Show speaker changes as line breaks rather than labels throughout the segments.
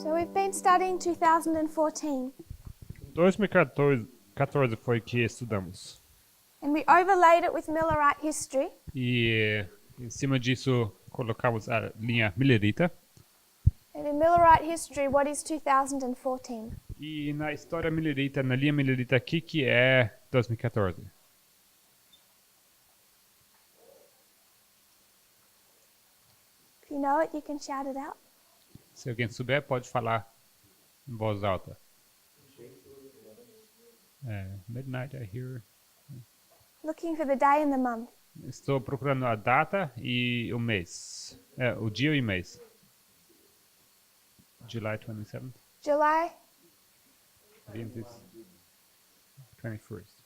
So we've been studying 2014
2014 foi que estudamos.
and we overlaid it with Millerite history.
E em cima disso colocamos a linha millerita.
And in Millerite history, what is 2014?
E na história millerita, na linha millerita, o que é 2014?
If you know it, you can shout it out.
Se alguém souber, pode falar em voz alta. Midnight, I hear.
Looking for the day and the month.
Estou procurando a data e o mês. O dia e mês. July 27th.
July
21st.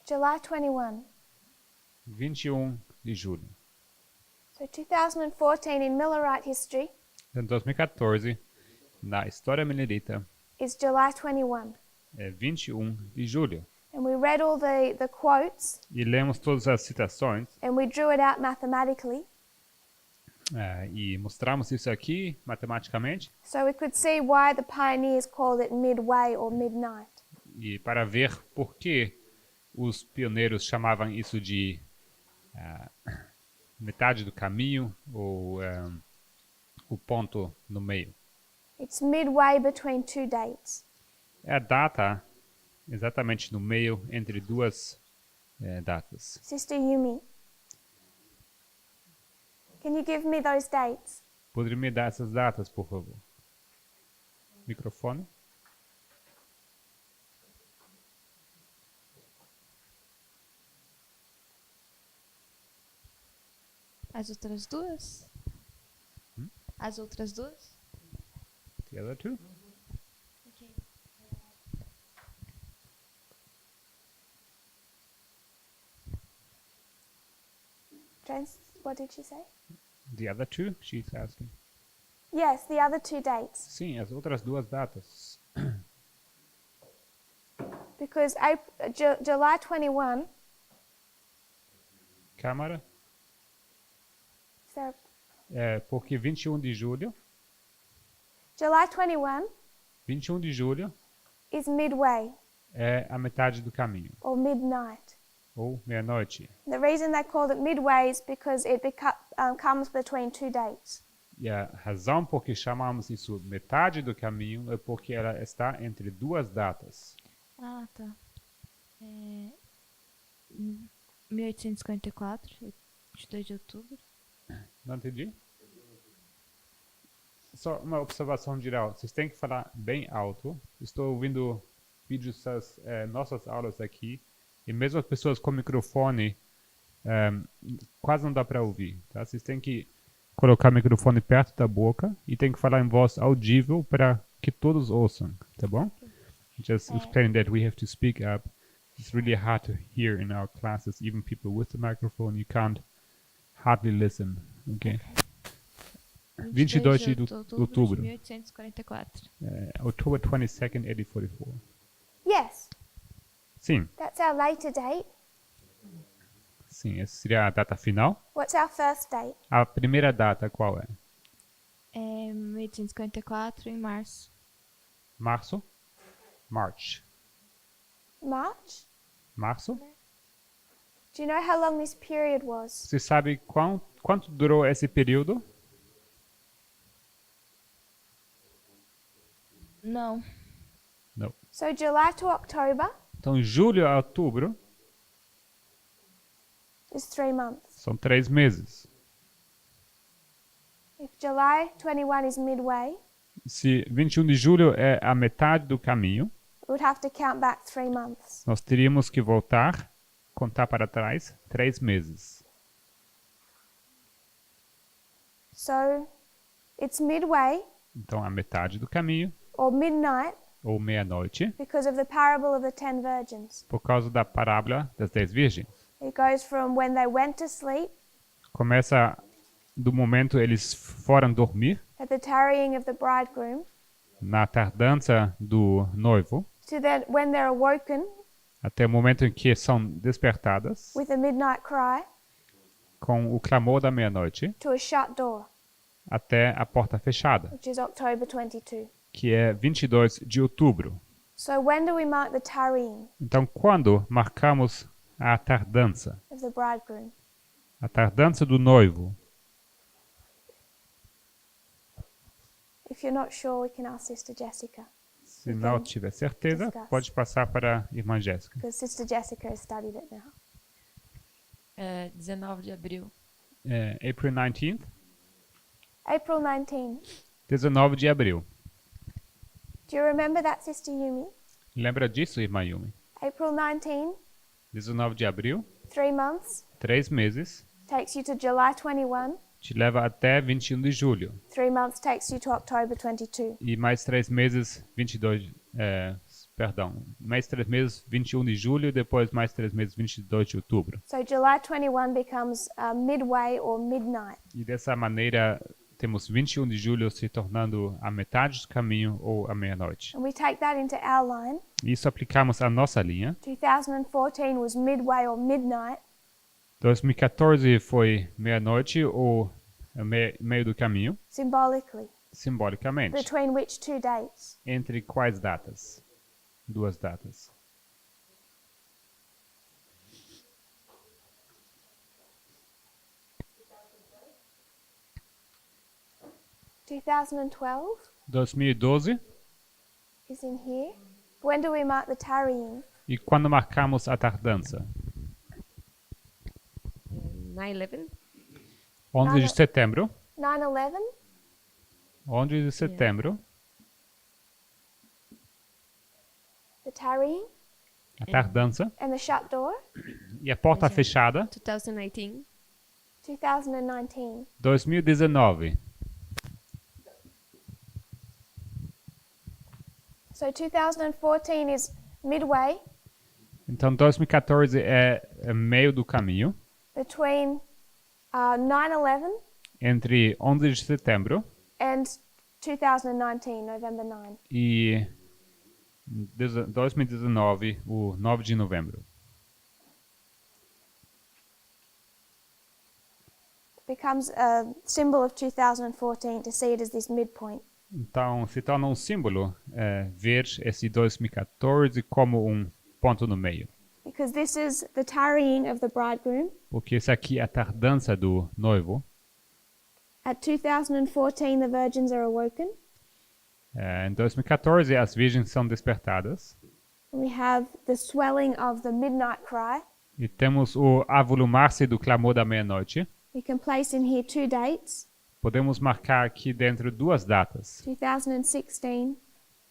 July 21.
21 de julho.
So 2014 in Millerite history
Em 2014, na história millerita,
is July 21.
é 21 de julho.
And we read all the quotes
E lemos todas as citações
and we drew it out mathematically
e mostramos isso aqui matematicamente
so we could see why the pioneers called it midway or midnight.
e para ver por que os pioneiros chamavam isso de metade do caminho ou o ponto no meio.
It's midway between two dates.
É a data exatamente no meio entre duas datas.
Sister Yumi, can you give me those dates?
Poderia me dar essas datas, por favor? Microfone.
As outras duas? As outras duas?
The other two?
Ok.
What did she say?
The other two? She's asking.
Yes, the other two dates.
Sim, as outras duas datas.
Because July 21,
Câmara.
so
Porque 21 de julho,
July 21
21 de julho
is midway
é a metade do caminho,
or midnight.
ou meia-noite.
The reason they called it midway is because it comes between two dates.
E a razão por que chamamos isso metade do caminho é porque ela está entre duas datas.
Ah, tá. 1854, 22 de outubro.
Não entendi? Só uma observação geral. Vocês têm que falar bem alto. Estou ouvindo vídeos das nossas aulas aqui. E mesmo as pessoas com microfone quase não dá para ouvir. Tá? Vocês têm que colocar o microfone perto da boca e tem que falar em voz audível para que todos ouçam. Tá bom? Just explaining that we have to speak up. It's really hard to hear in our classes. Even people with the microphone, you can't hardly listen. Okay? 22 de outubro.
de 1844.
October 22nd, 1844.
Yes,
Sim,
that's our later date.
sim, essa seria a data final.
What's our first date?
A primeira data qual é?
1854, em março.
Março? March.
March?
Março?
Do you know how long this period was?
Você sabe quanto durou esse período?
Não.
Não.
So July to October
Então, julho a outubro
is 3 months.
são 3 meses.
If July 21 is midway,
Se 21 de julho é a metade do caminho,
we would have to count back 3 months.
nós teríamos que voltar, contar para trás, 3 meses.
So it's midway
Então, a metade do caminho,
or midnight
ou meia-noite,
because of the parable of the 10 virgins.
por causa da parábola das 10 virgens.
It goes from when they went to sleep
Começa do momento eles foram dormir,
at the tarrying of the bridegroom
na tardança do noivo,
to then when they're awoken
até o momento em que são despertadas,
with a midnight cry
com o clamor da meia-noite,
to a shut door,
até a porta fechada,
which is October 22.
que é 22 de outubro.
So when do we mark the tarrying
Então, quando marcamos a tardança?
of the bridegroom?
A tardança do noivo.
If you're not sure, we can ask Sister Jessica,
Se não tiver certeza,
Discuss.
pode passar para a irmã Jéssica.
because Sister Jessica has studied it now.
19 de abril.
April 19th,
April 19.
19 de abril.
Do you remember that, Sister Yumi?
Lembra disso, irmã Yumi?
April 19,
19 de abril,
3 months,
3 meses,
takes you to July 21.
te leva até 21 de julho.
3 months takes you to October 22.
E mais 3 meses, 22, mais 3 meses, 21 de julho, depois mais 3 meses, 22 de outubro.
So July 21 becomes midway or midnight.
E dessa maneira, temos 21 de julho se tornando a metade do caminho ou a meia-noite.
And we take that into our line.
Isso aplicamos à nossa linha.
2014 was midway or midnight.
2014 foi meia-noite ou meio do caminho,
Symbolically.
simbolicamente.
Between which two dates?
Entre quais datas? Duas datas.
(2012)
2012.
is in here. When do we mark the tarrying?
E quando marcamos a tardança?
9/11.
11 de setembro.
9/11?
11 de setembro.
The tarrying?
A tardança.
And the shut door?
E a porta fechada.
2019.
2019.
2019.
So 2014 is midway
Então 2014 é meio do caminho.
between 9/11
Entre 11 de setembro
and 2019, November 9.
e 2019, o 9 de novembro.
It becomes a symbol of 2014 to see it as this midpoint.
Então, se torna um símbolo ver esse 2014 como um ponto no meio.
Because this is the tarrying of the bridegroom.
Porque isso aqui é a tardança do noivo.
At 2014, the virgins are awoken.
Em 2014, as virgens são despertadas.
And we have the swelling of the midnight cry.
E temos o avolumar-se do clamor da meia-noite.
We can place in here two dates,
Podemos marcar aqui dentro duas datas.
2016,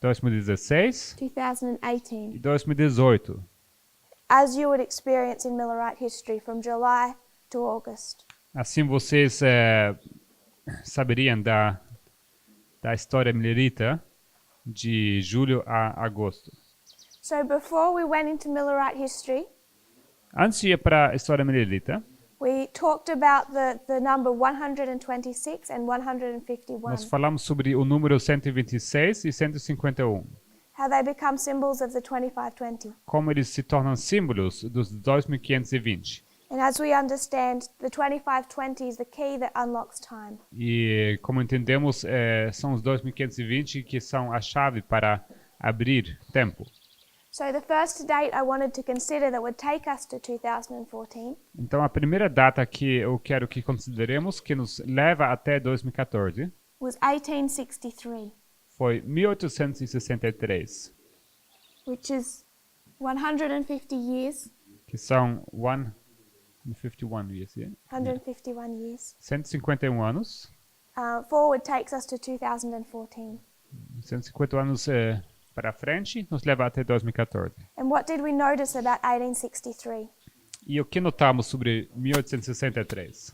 2016 e
2018.
2018.
As you would experience in Millerite history from July to August.
Assim vocês saberiam da história millerita de julho a agosto.
So before we went into Millerite history,
Antes de ir para a história millerita,
we talked about the number 126 and 151,
nós falamos sobre o número 126 e 151.
how they become symbols of the 2520.
Como eles se tornam símbolos dos 2520.
And as we understand, the 2520 is the key that unlocks time.
E como entendemos, são os 2520 que são a chave para abrir tempo.
So the first date I wanted to consider that would take us to 2014
Então a primeira data que eu quero que consideremos, que nos leva até 2014,
was 1863,
foi 1863,
which is 150 years,
que são 151 years, yeah?
151 years.
151 anos.
Forward takes us to 2014.
150 anos para frente nos leva até 2014.
And what did we notice about 1863?
E o que notamos sobre 1863?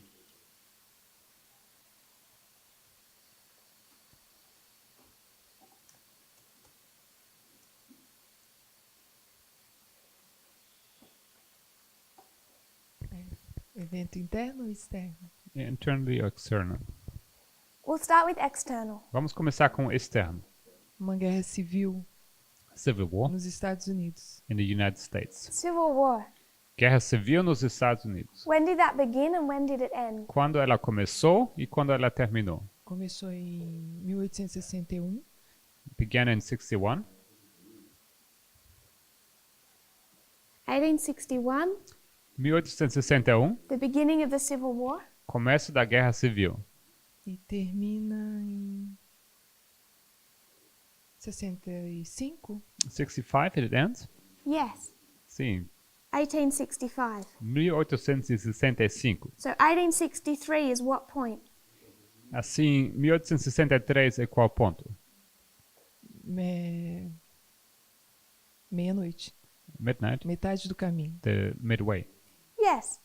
Evento interno ou externo?
Internally or external?
We'll start with external.
Vamos começar com externo.
Uma guerra civil
Civil War
nos Estados Unidos.
in the United States.
Civil War.
Guerra civil nos Estados Unidos.
When did that begin and when did it end?
Quando ela começou e quando ela terminou.
Começou em 1861
began in 61.
1861,
1861,
the beginning of the Civil War.
começo da Guerra Civil.
E termina em 65?
65 it ends?
Yes,
Sim,
1865.
1865.
So 1863 is what point?
Assim, 1863 é qual ponto?
Meia-noite.
Midnight?
Metade do caminho.
The midway.
Yes,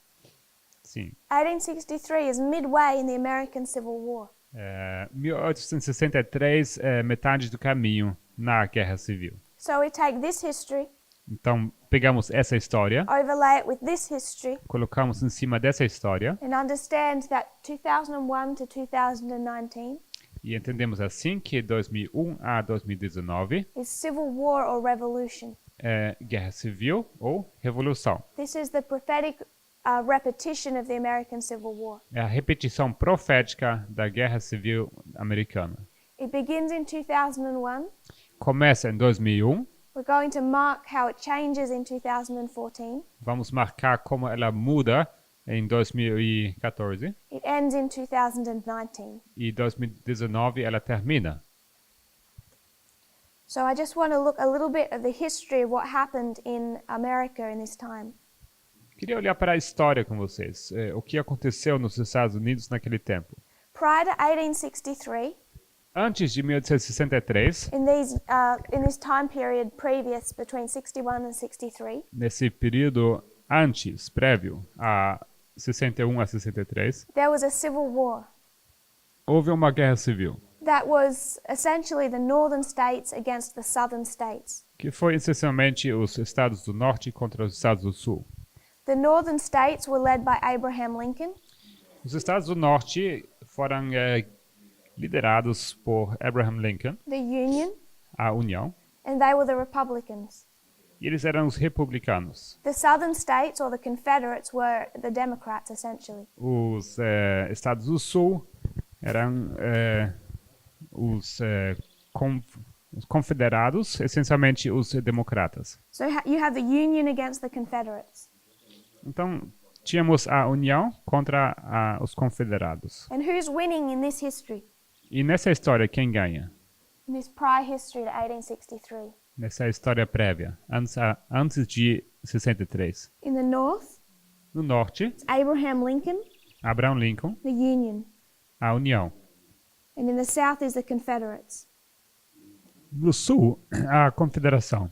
Sim.
1863 is midway in the American Civil War.
1863 é metade do caminho na Guerra Civil.
So we take this history,
Então, pegamos essa história,
overlay it with this history,
colocamos em cima dessa história
and understand that 2001 to 2019
e entendemos assim que 2001 a 2019
is civil war or revolution.
é Guerra Civil ou Revolução.
This is the prophetic repetition of the American Civil War.
É a repetição profética da Guerra Civil Americana.
It begins in 2001.
Começa em 2001.
We're going to mark how it changes in 2014.
Vamos marcar como ela muda em 2014.
It ends in 2019.
E 2019 ela termina.
So I just want to look a little bit at the history of what happened in America in this time.
Queria olhar para a história com vocês. O que aconteceu nos Estados Unidos naquele tempo.
Prior to 1863,
Antes de 1863,
in this time period previous between 61 and 63,
nesse período antes, prévio a 61 a 63,
there was a civil war
houve uma guerra civil,
that was essentially the northern states against the southern states.
que foi essencialmente os estados do norte contra os estados do sul.
The northern states were led by Abraham Lincoln,
Os estados do norte foram liderados por Abraham Lincoln,
the Union,
a União,
and they were the Republicans.
e eles eram os republicanos.
The southern states, or the Confederates, were the Democrats, essentially.
Os estados do sul eram os confederados, essencialmente os democratas.
So you have the Union against the Confederates.
Então, tínhamos a União contra os confederados.
And who's winning in this history?
E nessa história, quem ganha?
In this prior history to 1863?
Nessa história prévia, antes de 63.
In the north,
No norte,
it's Abraham Lincoln,
Abraham Lincoln,
the Union.
a União.
And in the south is the Confederates.
No sul, a confederação.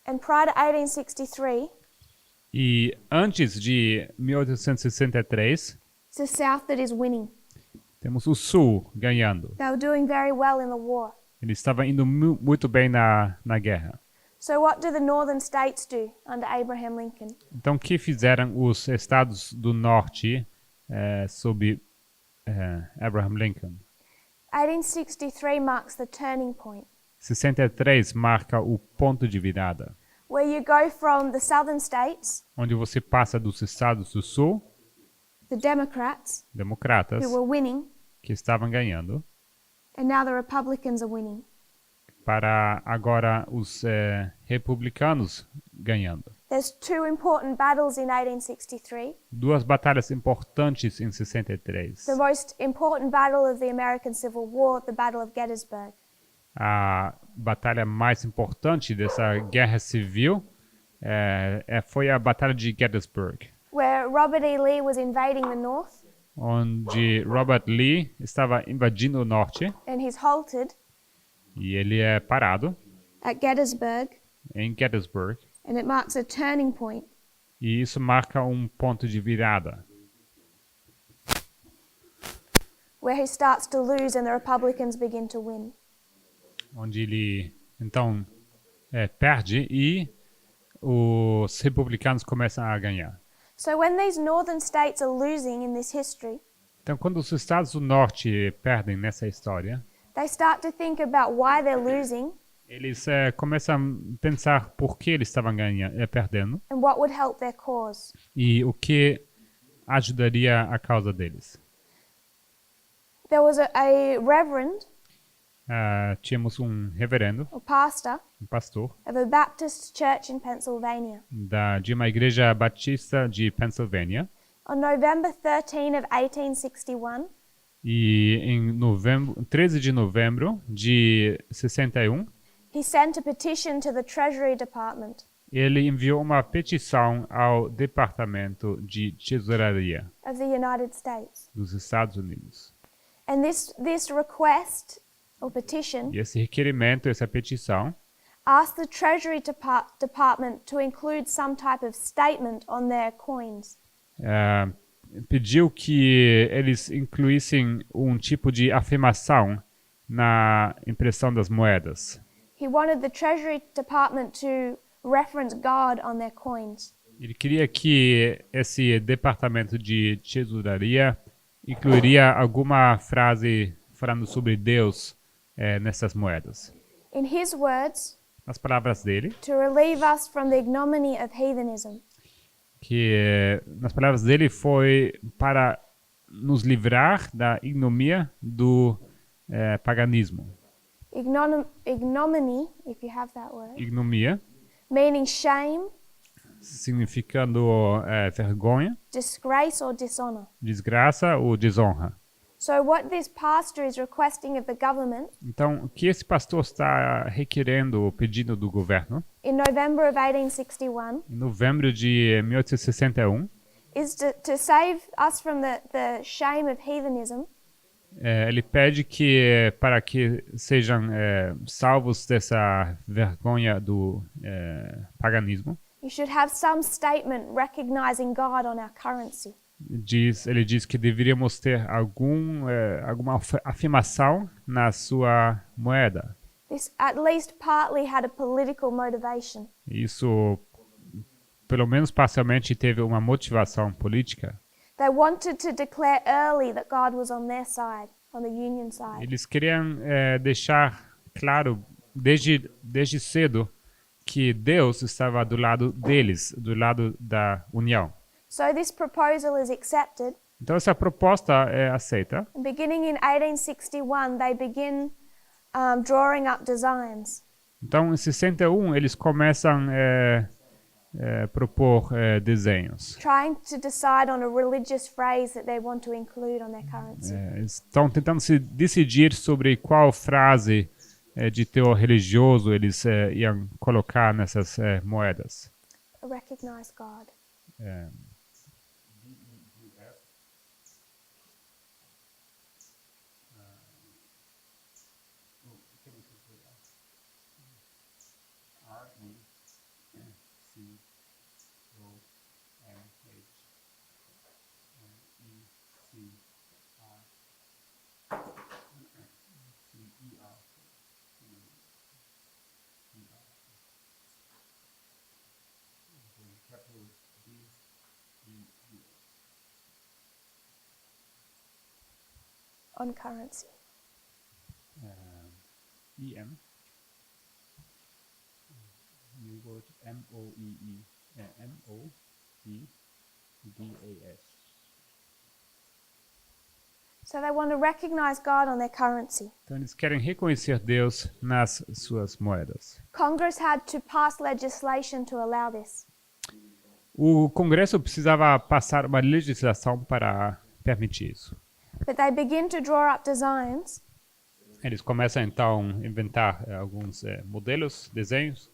And prior to 1863,
E antes de 1863,
it's the south that is winning.
temos o sul ganhando.
They were doing very well in the war.
Ele estava indo muito bem na guerra.
So what do the northern states do under Abraham Lincoln?
Então, o que fizeram os estados do norte sob Abraham Lincoln?
1863 marks the turning point,
63 marca o ponto de virada,
where you go from the southern states,
onde você passa dos estados do sul,
the Democrats,
democratas,
who were winning,
que estavam ganhando,
and now the Republicans are winning.
para agora os republicanos ganhando.
There's two important battles in 1863.
Duas batalhas importantes em 63.
The most important battle of the American Civil War, the Battle of Gettysburg.
A batalha mais importante dessa guerra civil foi a Batalha de Gettysburg,
Where Robert E. Lee was invading the north,
onde Robert Lee estava invadindo o norte
and he's halted
e ele é parado
at Gettysburg,
em Gettysburg,
and it marks a turning point.
e isso marca um ponto de virada,
Where he starts to lose and the Republicans begin to win.
onde ele então perde e os republicanos começam a ganhar.
So when these northern states are losing in this history,
Então, quando os estados do norte perdem nessa história,
they start to think about why they're losing
eles começam a pensar por que eles estavam perdendo
and what would help their cause.
e o que ajudaria a causa deles.
There was a reverend
tínhamos um reverendo,
or pastor,
um pastor,
of a Baptist church in Pennsylvania.
de uma igreja batista de Pennsylvania.
On November 13 of 1861,
E em 13 de novembro de 61,
he sent a petition to the Treasury Department
ele enviou uma petição ao Departamento de Tesouraria
of the United States.
dos Estados Unidos.
And this request or petition
E esse requerimento, essa petição,
asked the Treasury Department to include some type of statement on their coins.
pediu que eles incluíssem um tipo de afirmação na impressão das moedas.
He wanted the Treasury Department to reference God on their coins.
Ele queria que esse departamento de tesouraria incluiria alguma frase falando sobre Deus nessas moedas.
In his words,
As palavras dele,
to relieve us from the ignominy of heathenism.
que nas palavras dele foi para nos livrar da ignomia do paganismo.
Ignominy, if you have that word,
Ignomia,
meaning shame,
significando vergonha,
disgrace, or dishonor.
desgraça ou desonra.
So what this pastor is requesting of the government
Então, o que esse pastor está requerendo, pedindo do governo,
in November of 1861
em novembro de 1861,
is to save us from the shame of heathenism,
ele pede que, para que sejam salvos dessa vergonha do paganismo,
you should have some statement recognizing God on our currency.
ele diz que deveríamos ter alguma afirmação na sua moeda.
This at least partly had a political motivation.
Isso, pelo menos parcialmente, teve uma motivação política.
They wanted to declare early that God was on their side, on the Union side.
Eles queriam deixar claro desde cedo que Deus estava do lado deles, do lado da União.
So this proposal is accepted.
Então essa proposta é aceita.
And beginning in 1861, they begin drawing up designs.
Então em 61 eles começam a propor desenhos.
Trying to decide on a religious phrase that they want to include on their currency.
Eles estão tentando se decidir sobre qual frase de teor religioso eles iam colocar nessas moedas.
Recognize God. On currency.
EM. New word M-O-E-E. M-O-E-D-A-S.
So they want to recognize God on their currency.
Então eles querem reconhecer Deus nas suas moedas.
Congress had to pass legislation to allow this.
O Congresso precisava passar uma legislação para permitir isso.
But they begin to draw up designs,
Eles começam então a inventar alguns modelos, desenhos.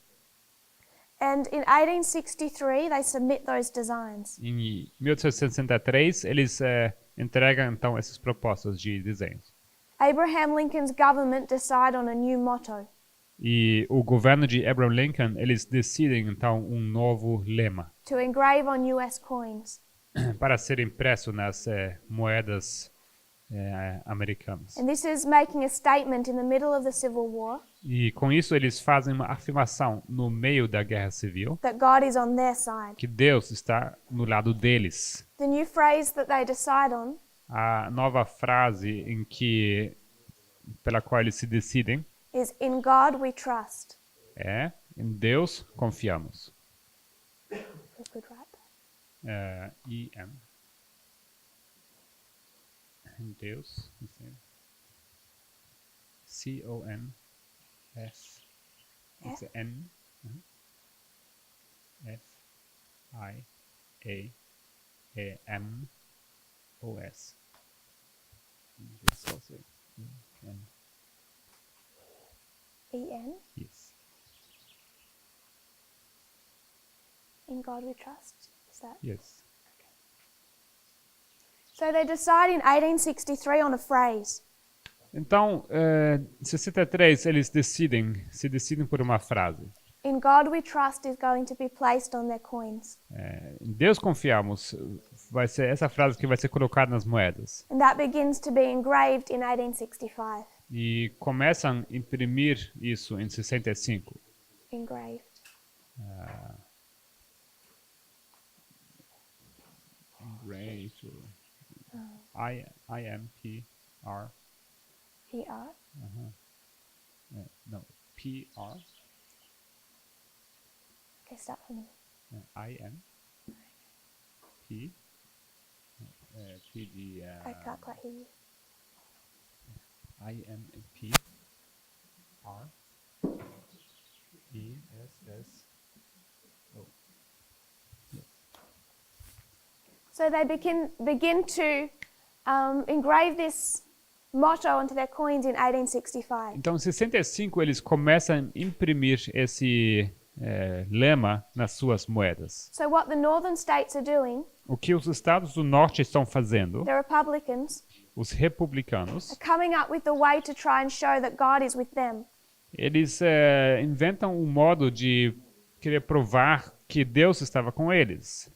and in 1863 they submit those designs.
Em 1863 eles entregam então essas propostas de desenhos.
Abraham Lincoln's government decide on a new motto.
E o governo de Abraham Lincoln, eles decidem então um novo lema
To engrave on US coins.
para ser impresso nas moedas americanas.
And this is making a statement in the middle of the Civil War
E com isso eles fazem uma afirmação no meio da guerra civil
that God is on their side.
que Deus está no lado deles.
The new phrase that they decide on
A nova frase pela qual eles se decidem
is in God we trust.
é: em Deus confiamos.
We could write that.
EM. Em Deus. C-O-N-S. It's a N. F-I-A-M-O-S. Só sei. N.
E-N.
Yes.
In God we trust. Is that?
Yes.
So they decide in 1863 on a phrase.
Então, em 63, eles se decidem por uma frase.
In God we trust is going to be placed on their coins.
Em Deus confiamos, vai ser essa frase que vai ser colocada nas moedas.
And that begins to be engraved in 1865.
E começam a imprimir isso em 65.
Engraved.
I-M-P-R.
P-R.
No, P-R.
Okay, start from me.
I-M. P. P de...
I can't quite hear you.
I-M-P. R. E-S-S-O.
So they begin to engrave this motto onto their coins in 1865.
Então, em 65, eles começam a imprimir esse lema nas suas moedas.
So what the northern states are doing,
O que os estados do norte estão fazendo,
the Republicans,
os republicanos,
are coming up with the way to try and show that God is with them.
eles inventam um modo de querer provar que Deus estava com eles,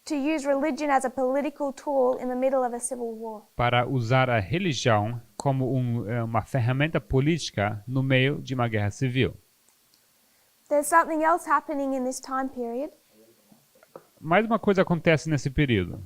To use religion as a political tool in the middle of a civil war.
para usar a religião como uma ferramenta política no meio de uma guerra civil.
There's something else happening in this time period.
Mais uma coisa acontece nesse período.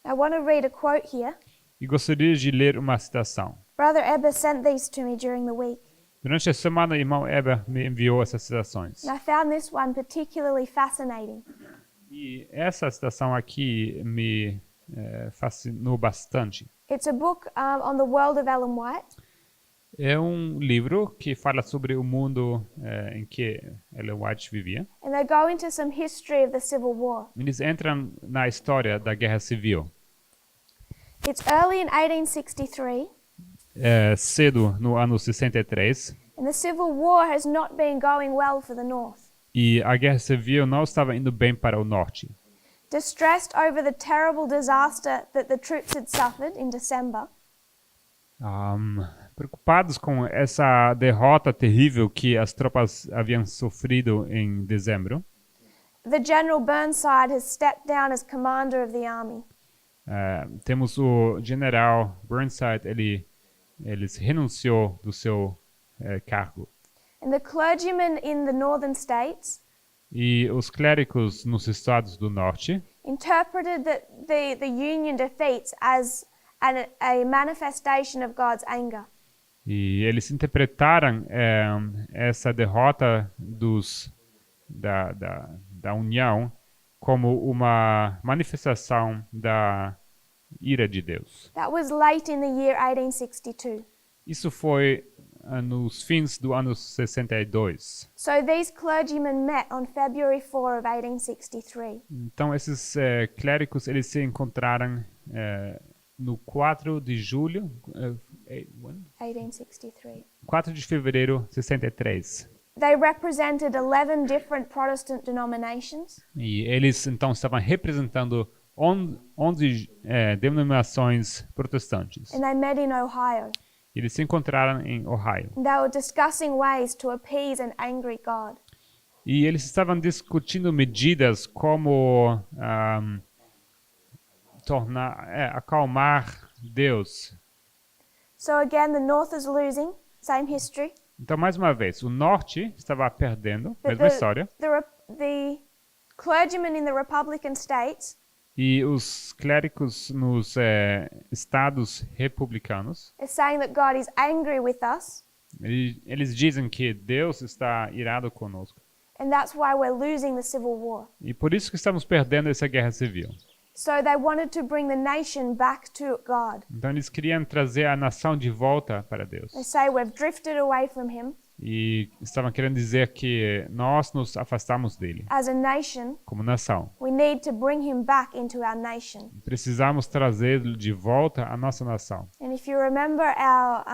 I want to read a quote here.
E gostaria de ler uma citação.
Brother Eber sent these to me during the week.
Durante a semana, o irmão Eber me enviou essas citações.
And I found this one particularly fascinating.
E essa citação aqui me fascinou bastante.
It's a book on the world of Ellen White.
É um livro que fala sobre o mundo em que Ellen White vivia.
And they go into some history of the Civil War.
Eles entram na história da Guerra Civil.
It's early in 1863,
Cedo no ano 63.
and the Civil War has not been going well for the North.
E a Guerra Civil não estava indo bem para o norte.
Distressed over the terrible disaster that the troops had suffered in December,
Preocupados com essa derrota terrível que as tropas haviam sofrido em dezembro,
the General Burnside has stepped down as commander of the army.
temos o general Burnside, ele renunciou do seu cargo.
And the clergymen in the northern states
E os clérigos nos estados do norte
interpreted the Union defeats as a manifestation of God's anger.
e eles interpretaram essa derrota da União como uma manifestação da ira de Deus.
That was late in the year 1862.
Isso foi nos fins do ano 62.
So these clergymen met on February 4 of 1863.
Então esses clérigos eles se encontraram no 4 de julho,
1863.
4 de fevereiro de 63.
They represented 11 different Protestant denominations,
E eles então estavam representando 11 denominações protestantes.
and they met in Ohio.
Eles se encontraram em Ohio.
And they were discussing ways to appease an angry God.
E eles estavam discutindo medidas como acalmar Deus.
So again, the North is losing, same history.
Então, mais uma vez, o norte estava perdendo,
But
mesma história,
the clergymen in the Republican states
e os clérigos nos estados republicanos,
are saying that God is angry with us,
eles dizem que Deus está irado conosco.
and that's why we're losing the Civil War.
E por isso que estamos perdendo essa guerra civil.
So they wanted to bring the nation back to God.
Então eles queriam trazer a nação de volta para Deus.
They say we've drifted away from him
E estavam querendo dizer que nós nos afastamos dele
as a nation.
como nação.
We need to bring him back into our nation.
Precisamos trazê-lo de volta à nossa nação.
And if you remember our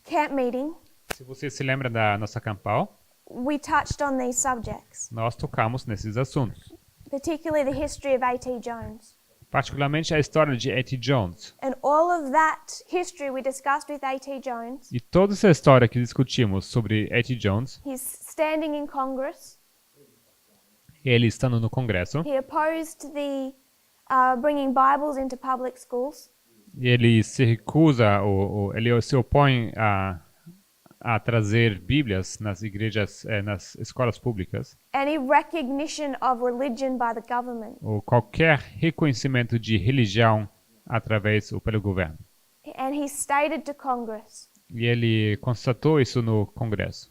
camp meeting,
Se você se lembra da nossa campal,
we touched on these subjects,
nós tocamos nesses assuntos.
particularly the history of A.T. Jones.
Particularmente a história de A.T. Jones.
And all of that history we discussed with A.T. Jones.
E toda essa história que discutimos sobre A.T. Jones,
He's standing in Congress.
ele estando no Congresso,
He opposed the bringing Bibles into public schools.
ele se recusa, ele se opõe a trazer Bíblias nas igrejas, nas escolas públicas,
Any recognition of religion by the government.
ou qualquer reconhecimento de religião através ou pelo governo.
And he stated to Congress
E ele constatou isso no Congresso,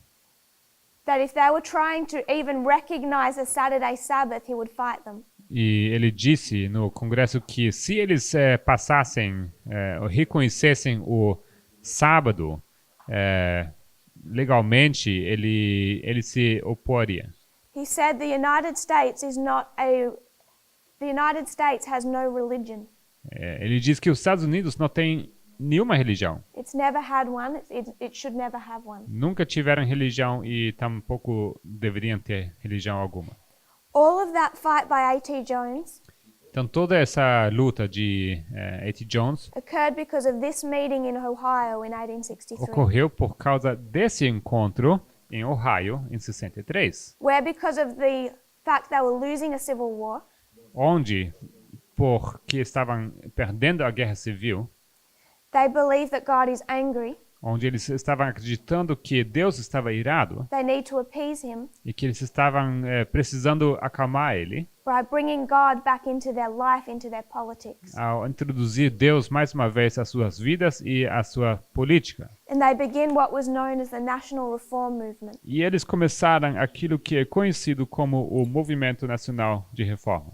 that if they were trying to even recognize a Saturday Sabbath, he would fight them.
e ele disse no Congresso que se eles passassem, ou reconhecessem o sábado legalmente, ele se oporia.
He said the United States has no religion.
Ele diz que os Estados Unidos não têm nenhuma religião.
It's never had one. It should never have one.
Nunca tiveram religião e tampouco deveriam ter religião alguma.
All of that fight by A.T. Jones
Então toda essa luta de A.T. Jones
occurred because of this meeting in Ohio in 1863,
ocorreu por causa desse encontro em Ohio, em 63,
where because of the fact they were losing a civil war,
onde, porque estavam perdendo a guerra civil,
they believe that God is angry.
onde eles estavam acreditando que Deus estava irado
They need to appease him
e que eles estavam precisando acalmar ele,
by bringing God back into their life, into their politics.
ao introduzir Deus mais uma vez às suas vidas e à sua política.
And they begin what was known as the National Reform Movement.
E eles começaram aquilo que é conhecido como o Movimento Nacional de Reforma.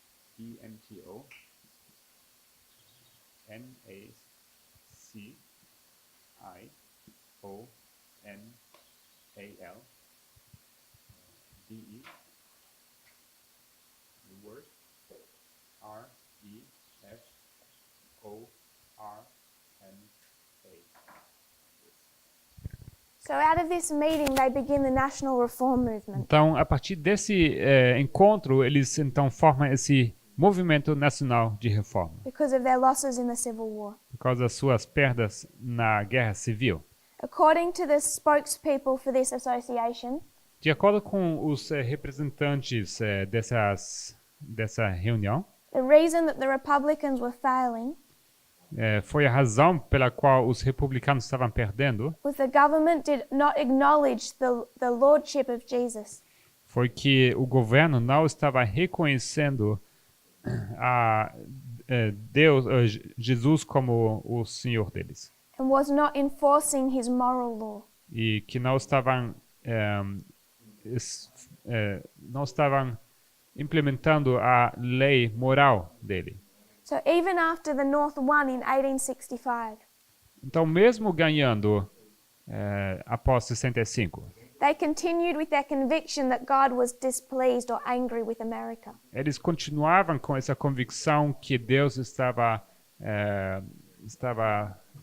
M-O-V-I-M-E-N-T-O N-A-C-I-O-N-A-L D-E the word R-E-F-O-R-M-A.
So out of this meeting, they begin the National Reform Movement.
Então, a partir desse encontro, eles então formam esse movimento nacional de reforma,
Because of their losses in the Civil War.
por causa das suas perdas na guerra civil.
According to the spokespeople for this association,
De acordo com os representantes dessa reunião,
the reason that the Republicans were failing
foi a razão pela qual os republicanos estavam perdendo,
was the government did not acknowledge the lordship of Jesus.
foi que o governo não estava reconhecendo a Deus, Jesus como o Senhor deles,
And was not enforcing his moral law.
e que não estavam implementando a lei moral dele.
So even after the North won in 1865,
Então, mesmo ganhando após 65,
they continued with their conviction that God was displeased or angry with America.
eles continuavam com essa convicção que Deus estava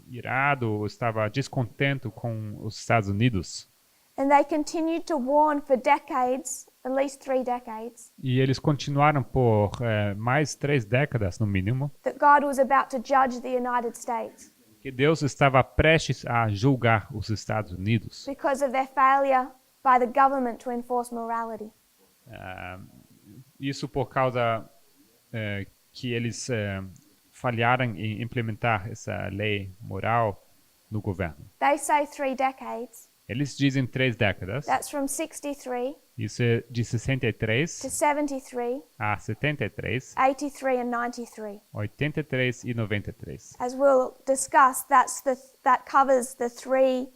irado, estava descontento com os Estados Unidos.
And they continued to warn for decades, at least 3 decades,
E eles continuaram por mais 3 décadas, no mínimo,
that God was about to judge the United States
que Deus estava prestes a julgar os Estados Unidos.
because of their failure by the government to enforce morality.
Isso por causa que eles falharam em implementar essa lei moral no governo.
They say 3 decades.
Eles dizem 3 décadas.
That's from 63
Isso é de 63
to 73,
a 73,
83, and 93.
83 e 93.
As we'll discuss, that covers the three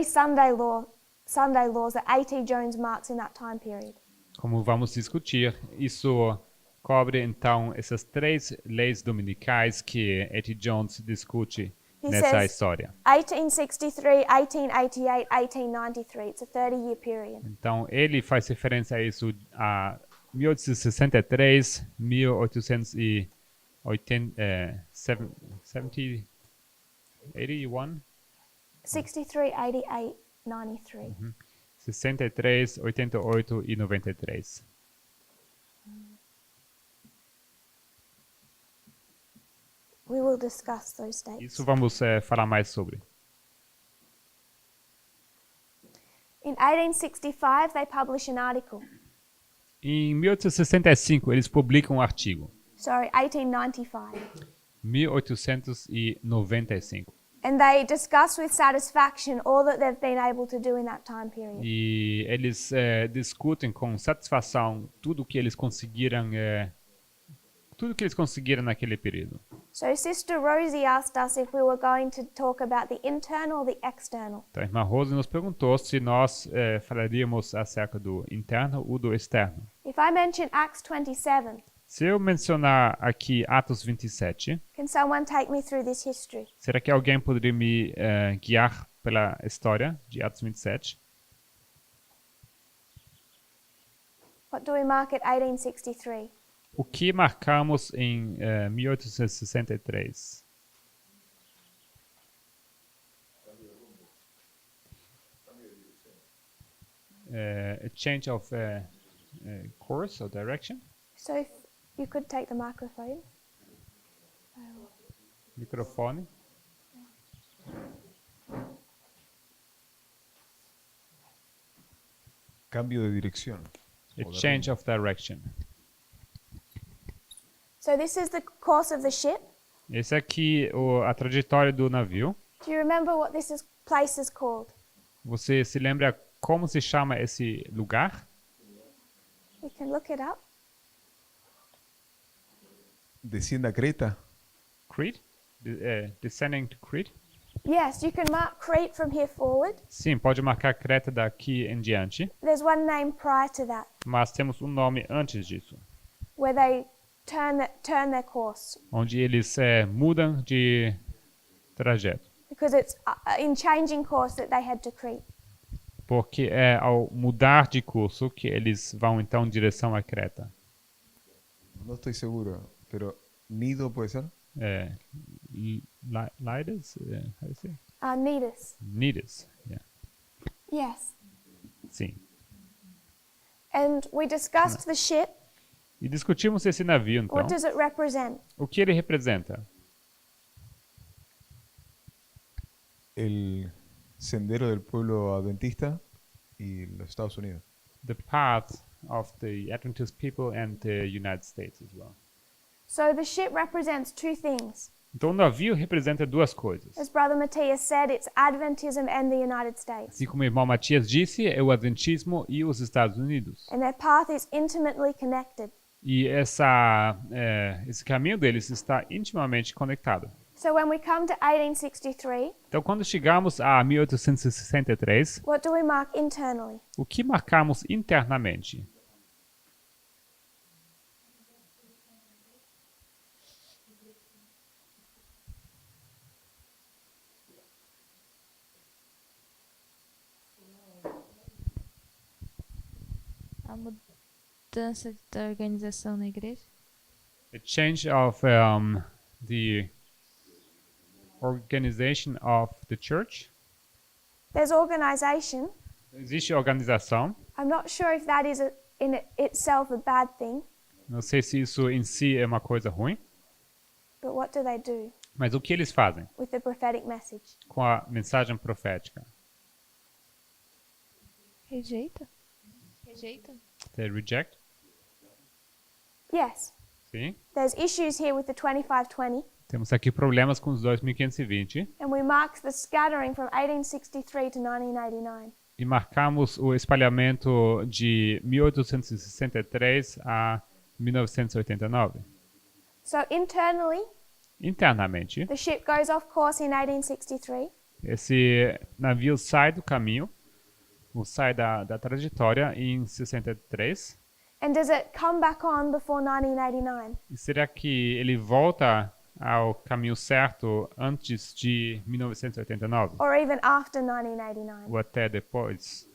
Sunday laws that A.T. Jones marks in that time period.
Como vamos discutir, isso cobre então essas 3 leis dominicais que A.T. Jones discute
He
nessa
says
história.
1863, 1888, 1893. It's a 30-year period.
Então ele faz referência a isso a 1863, 1880, 81,
63, 88, 93.
63, 88 e 93.
We will discuss those dates.
Isso vamos falar mais sobre.
In 1865, they publish an article.
Em 1865 eles publicam um artigo.
Sorry, 1895.
1895.
And they discuss with satisfaction all that they've been able to do in that time period.
E eles discutem com satisfação tudo que eles conseguiram naquele período.
So Sister Rosie asked us if we were going to talk about the internal or the external.
Então a irmã Rose nos perguntou se nós falaríamos acerca do interno ou do externo.
If I mention Acts 27,
Se eu mencionar aqui Atos 27,
can someone take me through this history?
será que alguém poderia me guiar pela história de Atos 27?
What do we mark at 1863?
O que marcamos em 1863? A change of course or direction?
So if you could take the microphone.
Microfone.
Cambio de dirección.
A change of direction.
So this is the course of the ship.
Esse aqui a trajetória do navio.
Do you remember what place is called?
Você se lembra como se chama esse lugar?
You can look it up.
Descienda a Creta.
Crete? Descending to Crete?
Yes, you can mark Crete from here forward.
Sim, pode marcar Creta daqui em diante,
There's one name prior to that,
mas temos um nome antes disso,
where they turn their course,
onde eles mudam de trajeto,
because it's in changing course that they head to Crete.
porque é ao mudar de curso que eles vão então em direção a Creta.
No estoy seguro, pero Nido puede ser.
Lidas? How do you say?
Needus.
Nidus, yeah.
Yes.
Sim.
And we discussed the ship.
E discutimos esse navio então.
What does it represent?
O que ele representa?
El sendero del pueblo adventista y los Estados Unidos.
The path of the Adventist people and the United States as well.
So the ship represents two things.
Então o navio representa duas coisas.
As Brother Matthias said, it's Adventism and the United States.
Assim como o irmão Matias disse, é o Adventismo e os Estados Unidos.
And their path is intimately connected.
E esse caminho deles está intimamente conectado.
So when we come to 1863,
Então, quando chegamos a 1863,
what do we mark internally?
o que marcamos internamente?
A mudança da organização na igreja.
A change of the organization of the church.
There's organization.
Existe organização.
I'm not sure if that is in itself a bad thing,
Não sei se isso em si é uma coisa ruim,
but what do they do
mas o que eles fazem
with the prophetic message?
com a mensagem profética?
Rejeita? Rejeita?
They reject?
Yes.
Sim.
There's issues here with the 2520,
Temos aqui problemas com os 2520.
and we mark the scattering from 1863 to 1989.
e marcamos o espalhamento de 1863 a 1989.
So internally,
Internamente,
the ship goes off course in 1863.
esse navio sai do caminho, ou sai da trajetória em 63.
And does it come back on before 1989?
E será que ele volta ao caminho certo antes de 1989?
Or even after 1989?
Ou até depois?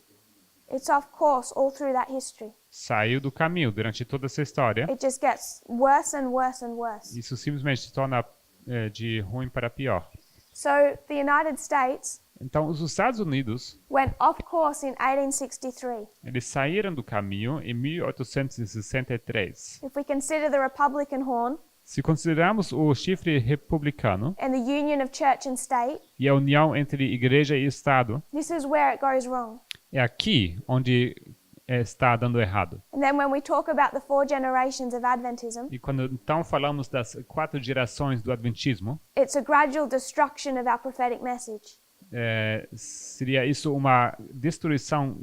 It's off course all through that history.
Saiu do caminho durante toda essa história.
It just gets worse and worse and worse.
Isso simplesmente se torna de ruim para pior.
So the United States
Então, os Estados Unidos,
went off course in 1863.
eles saíram do caminho em 1863.
If we consider the Republican horn
Se considerarmos o chifre republicano
and the union of church and state,
e a união entre igreja e Estado,
this is where it goes wrong.
é aqui onde está dando errado.
And then when we talk about the 4 generations of Adventism,
E quando então falamos das 4 gerações do Adventismo,
it's a gradual destruction of our prophetic message.
seria isso uma destruição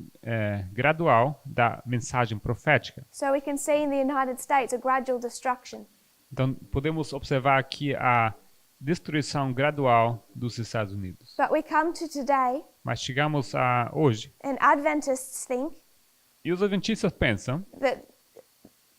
gradual da mensagem profética.
So we can see in the United States a gradual destruction.
Então, podemos observar aqui a destruição gradual dos Estados Unidos.
But we come to today,
Mas chegamos a hoje,
and Adventists think
e os adventistas pensam
that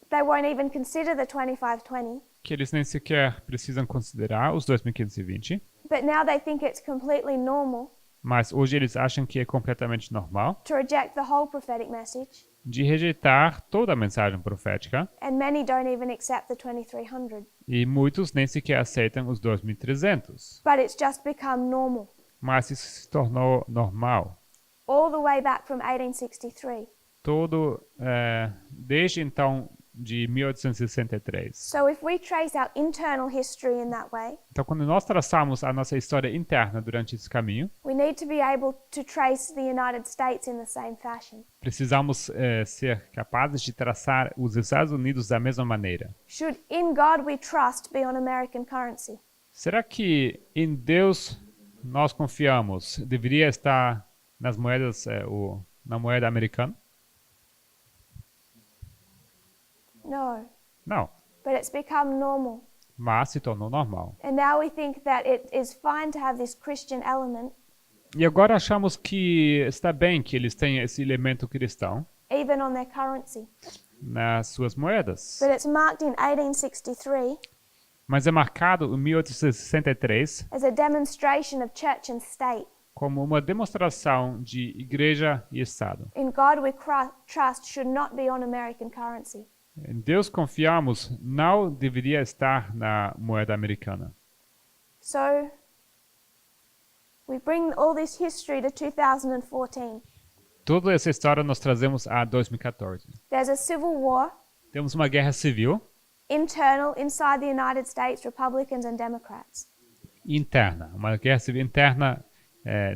they won't even consider the 2520,
que eles nem sequer precisam considerar os 2520,
but now they think it's completely normal
mas hoje eles acham que é completamente normal
to reject the whole prophetic message,
de rejeitar toda a mensagem profética,
and many don't even accept the 2300.
e muitos nem sequer aceitam os 2300.
But it's just become normal,
Mas isso se tornou normal.
all the way back from 1863.
Desde então, de 1863.
So if we trace our internal history in that way,
Então, quando nós traçamos a nossa história interna durante esse caminho,
we need to be able to trace the United States in the same fashion.
precisamos ser capazes de traçar os Estados Unidos da mesma maneira.
Should in God we trust be on American currency?
Será que em Deus nós confiamos deveria estar nas moedas, na moeda americana?
No,
Não,
but it's become normal.
mas se tornou normal.
And now we think that it is fine to have this Christian element
E agora achamos que está bem que eles tenham esse elemento cristão
even on their currency.
nas suas moedas.
But it's marked in 1863
Mas é marcado em 1863
as a demonstration of church and state.
como uma demonstração de igreja e Estado.
In God we trust should not be on American currency.
Em Deus confiamos não deveria estar na moeda americana.
So we bring all this history to 2014.
Toda essa história nós trazemos a 2014.
There's a civil war,
Temos uma guerra civil
internal, inside the United States, Republicans and Democrats.
interna, uma guerra civil interna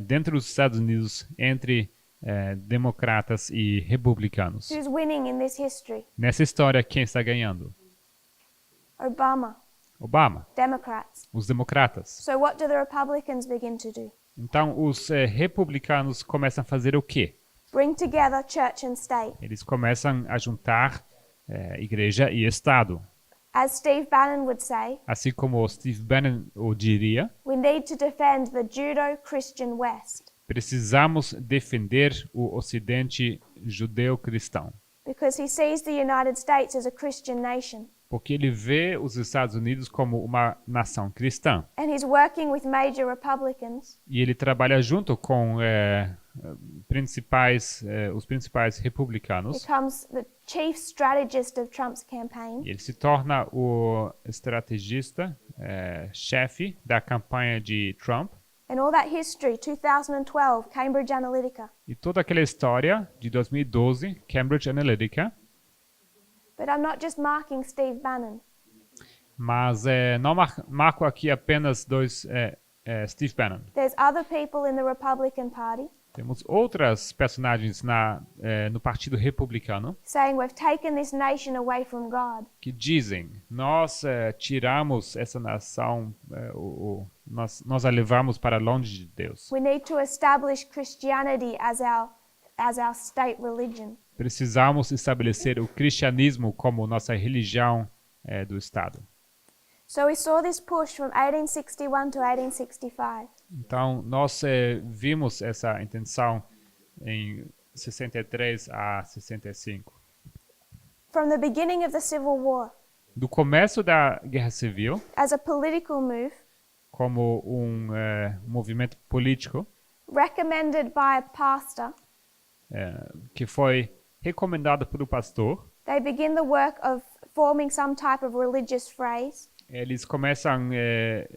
dentro dos Estados Unidos entre democratas e republicanos.
Who's winning in this history?
Nessa história, quem está ganhando?
Obama,
Obama,
Democrats.
os democratas.
So what do the Republicans begin to do?
Então, os republicanos começam a fazer o quê?
Bring together church and state.
Eles começam a juntar igreja e Estado.
As Steve Bannon would say,
Assim como o Steve Bannon o diria,
we need to defend the Judeo-Christian West
precisamos defender o Ocidente judeu-cristão.
because he sees the United States as a Christian nation.
Porque ele vê os Estados Unidos como uma nação cristã.
And he's working with major Republicans
E ele trabalha junto com os principais republicanos.
becomes the chief strategist of Trump's campaign.
E ele se torna o estrategista, chefe da campanha de Trump.
And all that history, 2012, Cambridge Analytica.
E toda aquela história de 2012, Cambridge Analytica.
But I'm not just marking Steve Bannon.
Mas não marco aqui apenas Steve Bannon.
There's other people in the Republican Party
Temos outras personagens no Partido Republicano
saying we've taken this nation away from God.
que dizem: nós tiramos essa nação, nós a levamos para longe de Deus.
We need to establish Christianity as our as our state religion.
Precisamos estabelecer o cristianismo como nossa religião do Estado.
So we saw this push from 1861 to 1865.
Então, nós vimos essa intenção em 63 a 65.
From the beginning of the Civil War,
Do começo da Guerra Civil,
as a political move
como movimento político,
recommended by a pastor,
que foi recomendado pelo pastor,
they begin the work of forming some type of religious phrase
eles começam,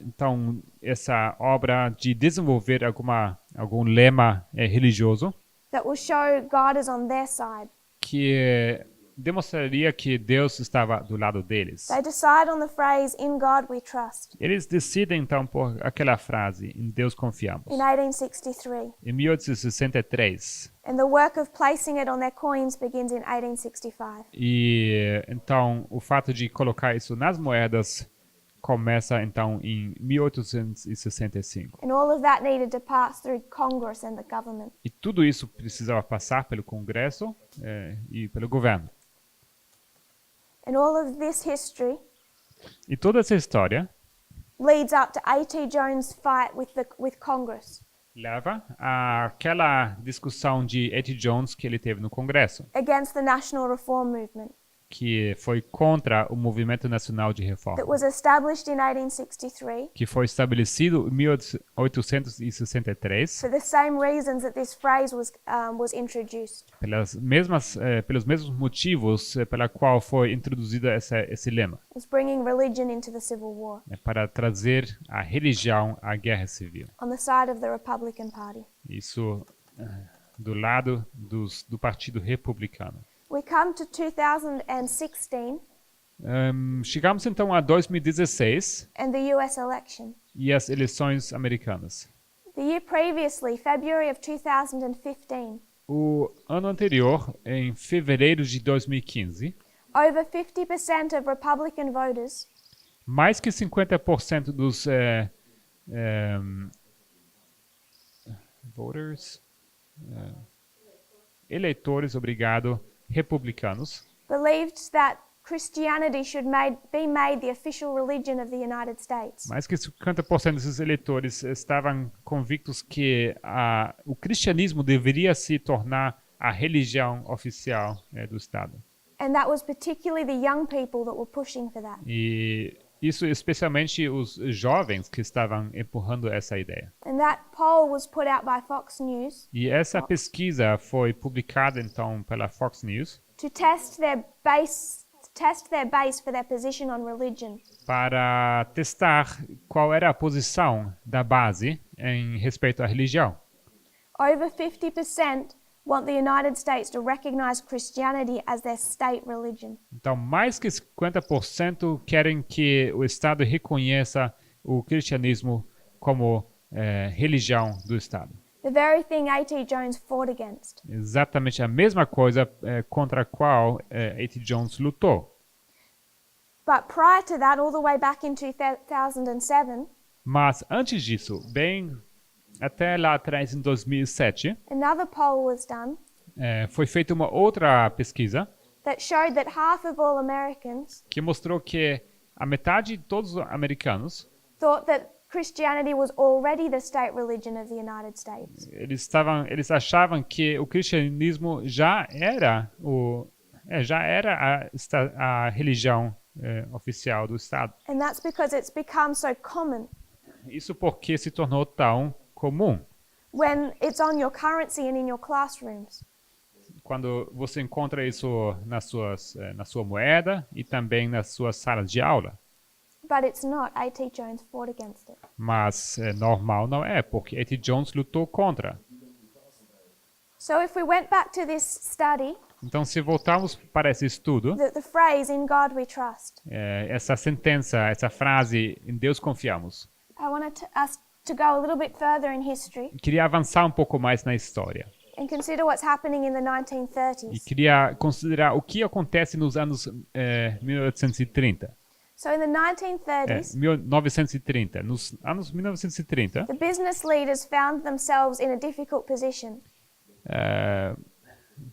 então, essa obra de desenvolver algum lema religioso
that will show God is on their side.
que demonstraria que Deus estava do lado deles.
They decide on the phrase, "In God we trust,"
Eles decidem, então, por aquela frase, em Deus confiamos.
in 1863.
Em 1863.
And the work of placing it on their coins begins in 1865.
E, então, o fato de colocar isso nas moedas começa, então, em 1865.
And all of that needed to pass through Congress and the government.
E tudo isso precisava passar pelo Congresso e pelo governo.
And all of this history
E toda essa história
leads up to A.T. Jones' fight with Congress
leva àquela discussão de A.T. Jones que ele teve no Congresso,
against the National Reform Movement
que foi contra o Movimento Nacional de Reforma,
that was established in 1863
que foi estabelecido em 1863
for the same reasons that this phrase was introduced.
pelos mesmos motivos pela qual foi introduzido esse lema,
It was bringing religion into the Civil War
para trazer a religião à guerra civil.
on the side of the Republican Party.
Isso do lado do Partido Republicano.
We come to 2016
Chegamos então a 2016
and the US election.
e as eleições americanas.
The year previously, February of 2015,
O ano anterior, em fevereiro de 2015,
over 50% of Republican voters
mais que 50% dos eleitores, republicanos,
believed that Christianity should be made the official religion of the United States.
mais que 50% desses eleitores estavam convictos que o cristianismo deveria se tornar a religião oficial do Estado.
And that was particularly the young people that were pushing for that.
E isso especialmente os jovens que estavam empurrando essa ideia.
And that poll was put out by Fox News
E essa pesquisa foi publicada então pela Fox News
to test their base for their position on religion.
para testar qual era a posição da base em respeito à religião.
Over 50% want the United States to recognize Christianity as their state religion.
Então, mais que 50% querem que o Estado reconheça o cristianismo como religião do Estado.
The very thing A.T. Jones fought against.
Exatamente a mesma coisa contra a qual A.T. Jones lutou.
But prior to that, all the way back in 2007,
Mas antes disso, bem até lá atrás em 2007,
another poll was done
foi feita uma outra pesquisa
that showed that half of all Americans
que mostrou que a metade de todos os americanos
thought that Christianity was already the state religion of the United States.
eles achavam que o cristianismo já era a religião oficial do Estado.
And that's because it's become so common.
Isso porque se tornou tão comum.
When it's on your currency and in your classrooms.
Quando você encontra isso na sua moeda e também nas suas salas de aula.
But it's not. A.T. Jones fought against it.
Mas normal não é, porque A.T. Jones lutou contra.
So if we went back to this study,
Então, se voltarmos para esse estudo,
the phrase, "In God we trust,"
essa sentença, essa frase, em Deus confiamos,
I wanted us to go a little bit further in history
queria avançar um pouco mais na história.
and consider what's happening in the
E
1930s.
queria considerar o que acontece nos anos 1830.
So in the 1930s,
1930. Nos anos 1930,
the business leaders found themselves in a difficult position.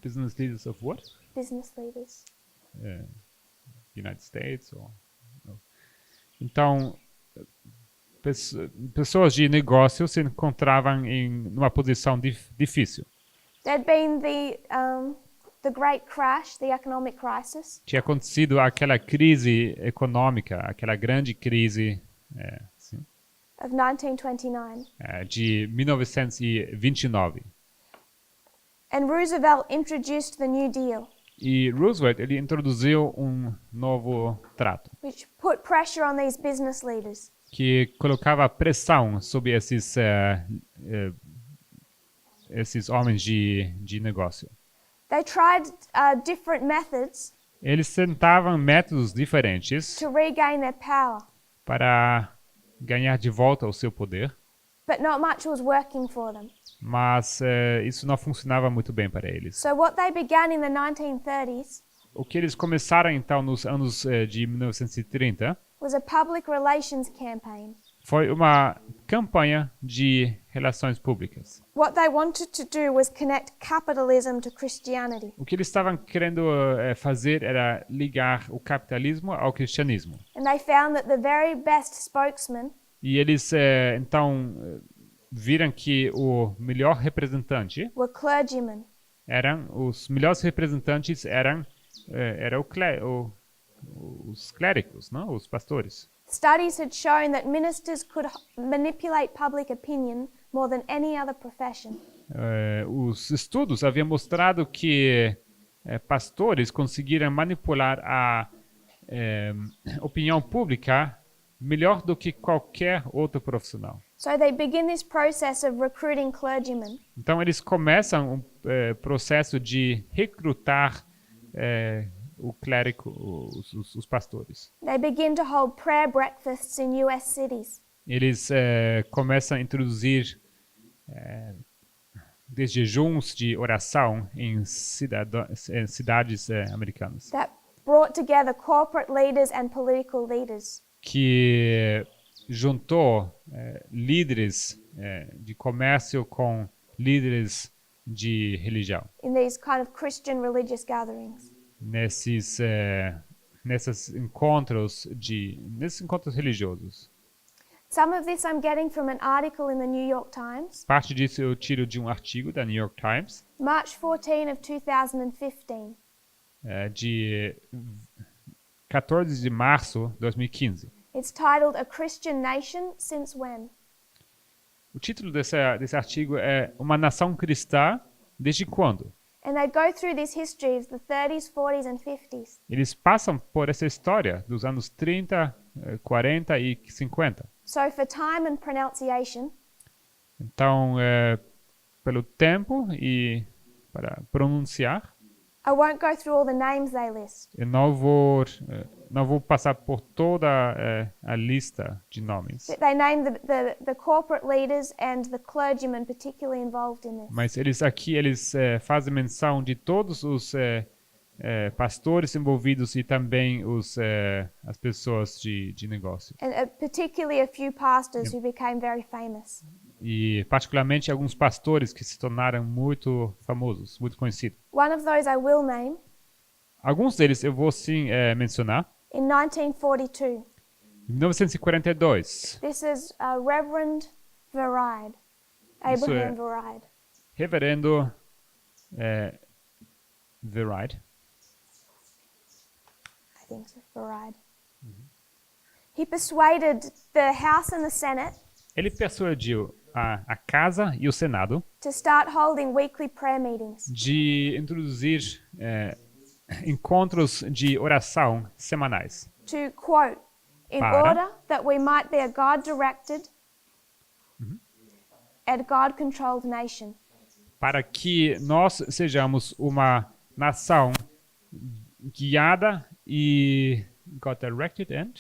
Business leaders of what?
Business leaders.
United States? No. Então, pessoas de negócio se encontravam em uma posição difícil.
There'd been the Great Crash, the economic crisis.
Tinha acontecido aquela crise econômica, aquela grande crise sim,
Of 1929.
De 1929.
And Roosevelt introduced the New Deal,
E Roosevelt ele introduziu um novo trato
which put pressure on these business leaders.
que colocava pressão sobre esses homens de negócio.
They tried different methods
Eles tentavam métodos diferentes
to regain their power,
para ganhar de volta o seu poder,
but not much was working for them.
mas isso não funcionava muito bem para eles.
So what they began in the 1930s
O que eles começaram então nos anos de 1930
was a public relations campaign.
foi uma campanha de relações públicas.
What they wanted to do was connect capitalism to Christianity.
O que eles estavam querendo fazer era ligar o capitalismo ao cristianismo.
And they found that the very best spokesman
E eles então viram que o melhor representante
were clergymen.
os melhores representantes eram os clérigos, não? Os pastores.
Studies had shown that ministers could manipulate public opinion more than any other profession.
Os estudos haviam mostrado que pastores conseguiram manipular a opinião pública melhor do que qualquer outro profissional.
So they begin this process of recruiting clergymen.
Então eles começam um processo de recrutar o clérigo, os pastores.
They begin to hold prayer breakfasts in US cities.
Eles começam a introduzir jejuns de oração em cidades americanas,
That brought together corporate leaders and political leaders.
que juntou líderes de comércio com líderes de religião
In these kind of Christian religious gatherings.
nesses encontros religiosos.
Some of this I'm getting from an article in the New York Times,
Parte disso eu tiro de um artigo da New York Times
March 14 of 2015.
de 14 de março de 2015.
It's titled A Christian Nation Since When?
O título desse artigo é Uma Nação Cristã Desde Quando?
And they go through this history of the 30s, 40s and 50s.
Eles passam por essa história dos anos 30, 40 e 50.
So for time and pronunciation,
Então, pelo tempo e para pronunciar,
I won't go through all the names they list.
eu não vou passar por toda a lista de nomes.
They name the corporate leaders and the clergymen particularly involved in this.
Mas eles fazem menção de todos os pastores envolvidos e também as pessoas de negócio.
And particularly a few pastors who became very famous.
E particularmente alguns pastores que se tornaram muito famosos, muito conhecidos.
One of those I will name.
Alguns deles eu vou sim mencionar.
In 1942,
Em 1942,
this is Reverend Veride,
Isso é-
Abraham Veride.
Reverendo Veride,
I think so, Veride. He persuaded the House and the Senate
ele persuadiu a Casa e o Senado
to start holding weekly prayer meetings.
de introduzir encontros de oração semanais,
To quote, in
Para.
order that we might be a God-directed and God-controlled nation.
para que nós sejamos uma nação guiada e God-directed and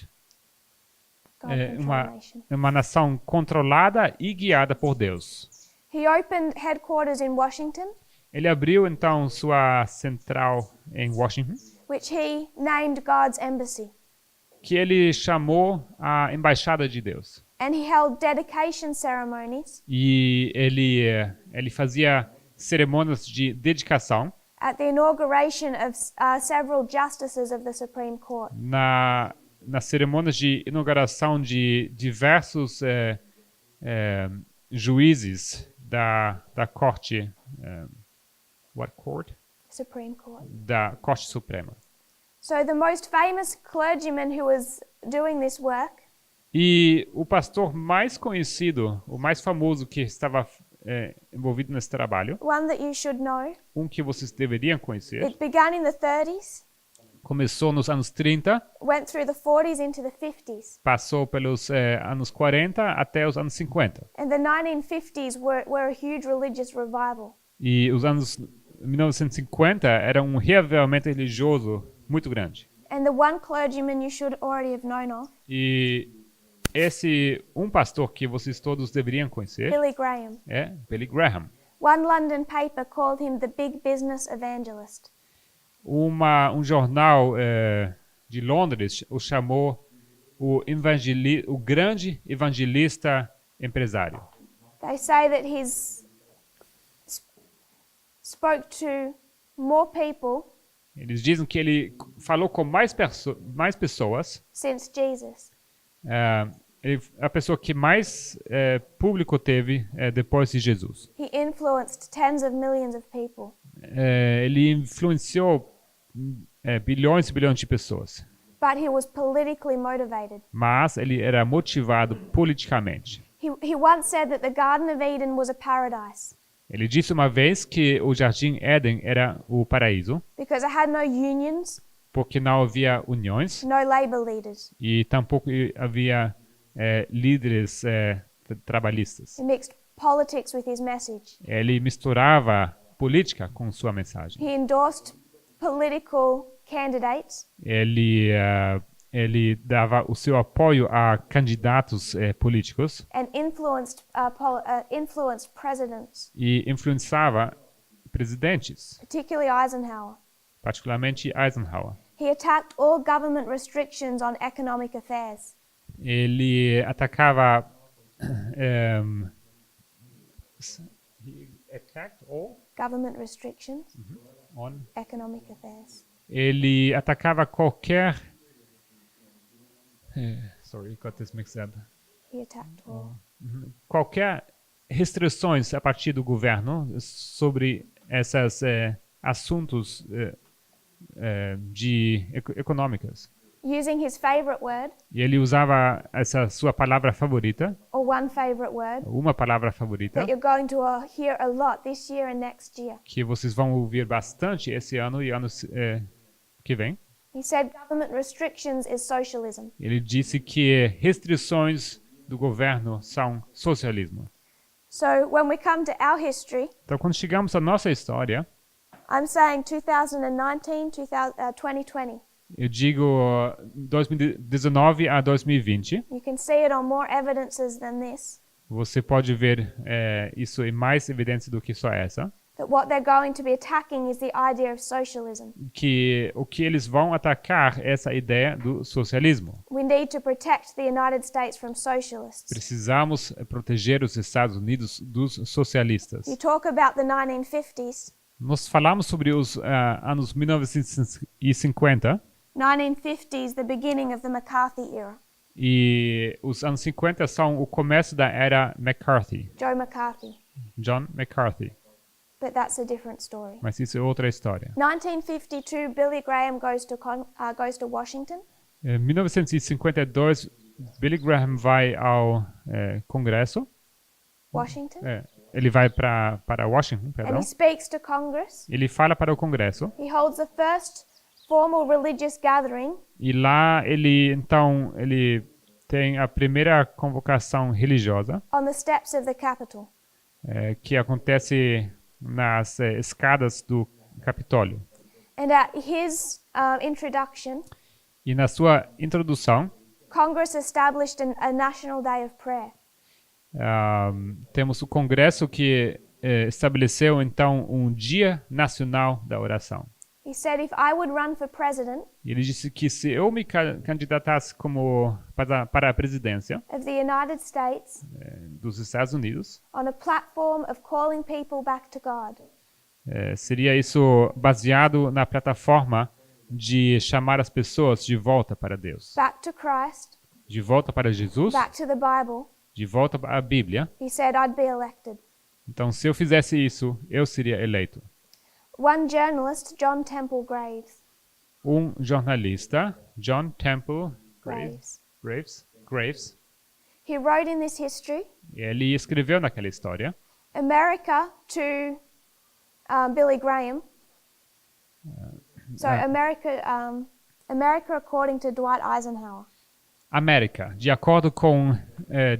God-controlled nation.
uma nação controlada e guiada por Deus.
He opened headquarters in Washington,
Ele abriu então sua central em Washington,
which he named God's embassy.
que ele chamou a Embaixada de Deus.
And he held dedication ceremonies
E ele fazia cerimônias de dedicação
at the inauguration of several justices of the Supreme Court.
nas cerimônias de inauguração de diversos juízes da corte, what court?
Supreme Court.
Da Corte Suprema.
So the most famous clergyman who was doing this work
E o pastor mais conhecido, o mais famoso que estava envolvido nesse trabalho,
one that you should know.
que vocês deveriam conhecer,
It began in the 30s,
começou nos anos 30,
went through the 40s into the 50s.
passou pelos anos 40 até os anos 50.
And the 1950s were a huge religious revival.
E os anos 1950 era um reavivamento religioso muito grande.
And the one clergyman you should already have known of,
E esse pastor que vocês todos deveriam conhecer
Billy Graham.
é Billy Graham.
One London paper called him the big business evangelist.
Um jornal de Londres o chamou o grande evangelista empresário.
They say that he's spoke to more people
Eles dizem que ele falou com mais pessoas.
since Jesus.
Ele é a pessoa que mais público teve depois de Jesus.
He influenced tens of millions of people.
Ele influenciou bilhões e bilhões de pessoas.
But he was politically motivated.
Mas ele era motivado politicamente.
He once said that the Garden of Eden was a paradise
Ele disse uma vez que o Jardim Éden era o paraíso,
because it had no unions,
porque não havia uniões
no labor leaders.
e tampouco havia líderes trabalhistas.
He mixed politics with his message.
Ele misturava política com sua mensagem.
He endorsed political candidates
Ele dava o seu apoio a candidatos políticos
and influenced presidents,
e influenciava presidentes,
particularly Eisenhower.
particularmente Eisenhower.
He attacked all government restrictions on economic affairs.
Ele atacava
Government restrictions,
on
economic affairs.
ele atacava qualquer sorry, got this mixed up.
He attacked all.
Qualquer restrições a partir do governo sobre esses assuntos econômicos.
Using his favorite word,
E ele usava essa sua palavra favorita,
or one favorite word,
uma palavra favorita,
that you're going to hear a lot this year and next year.
que vocês vão ouvir bastante esse ano e anos que vem.
He said government restrictions is socialism.
Ele disse que restrições do governo são socialismo.
So when we come to our history,
Então, quando chegamos à nossa história,
I'm saying 2019, 2020.
eu digo 2019 a 2020.
You can see it on more evidences than this,
Você pode ver isso em mais evidência do que só essa.
that what they're going to be attacking is the idea of socialism.
Que o que eles vão atacar é essa ideia do socialismo.
We need to protect the United States from socialists.
Precisamos proteger os Estados Unidos dos socialistas.
You talk about the 1950s.
Nós falamos sobre os anos 1950
1950s, the beginning of the McCarthy era.
e os anos 50 são o começo da era McCarthy,
Joe McCarthy.
John McCarthy.
But that's a different story.
Mas isso é outra história.
1952, Billy Graham goes to Washington.
Em 1952, Billy Graham vai ao Congresso.
Washington.
Ele vai para Washington,
And
perdão.
he speaks to Congress.
Ele fala para o Congresso.
He holds the first formal religious gathering
E lá ele tem a primeira convocação religiosa
on the steps of the Capitol.
que acontece nas escadas do Capitólio.
And at his introduction,
E na sua introdução
Congress established a National Day of Prayer.
temos o Congresso que estabeleceu então um Dia Nacional da Oração.
He said, if I would run for president
E ele disse que se eu me candidatasse para a presidência
of the United States,
dos Estados Unidos.
on a platform of calling people back to God.
Seria isso baseado na plataforma de chamar as pessoas de volta para Deus,
Back to Christ,
de volta para Jesus,
back to the Bible.
de volta para a Bíblia.
He said I'd be elected.
Então, se eu fizesse isso, eu seria eleito.
One journalist, John Temple Graves,
Um jornalista, John Temple Graves,
he wrote in this history,
ele escreveu naquela história,
America to Billy Graham. America according to Dwight Eisenhower,
América, de acordo com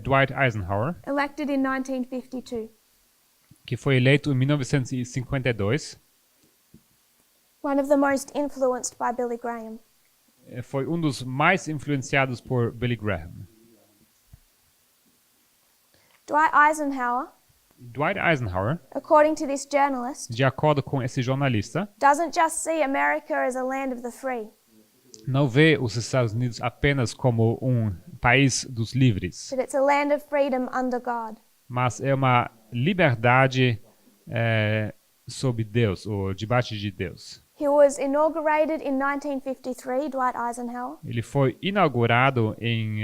Dwight Eisenhower,
elected in 1952.
que foi eleito em 1952,
One of the most influenced by Billy Graham.
foi um dos mais influenciados por Billy Graham. Dwight Eisenhower,
According to this journalist,
de acordo com esse jornalista,
doesn't just see America as a land of the free,
não vê os Estados Unidos apenas como um país dos livres,
but it's a land of freedom under God.
mas é uma liberdade sob Deus, ou debaixo de Deus.
He was inaugurated in 1953, Dwight Eisenhower.
Ele foi inaugurado em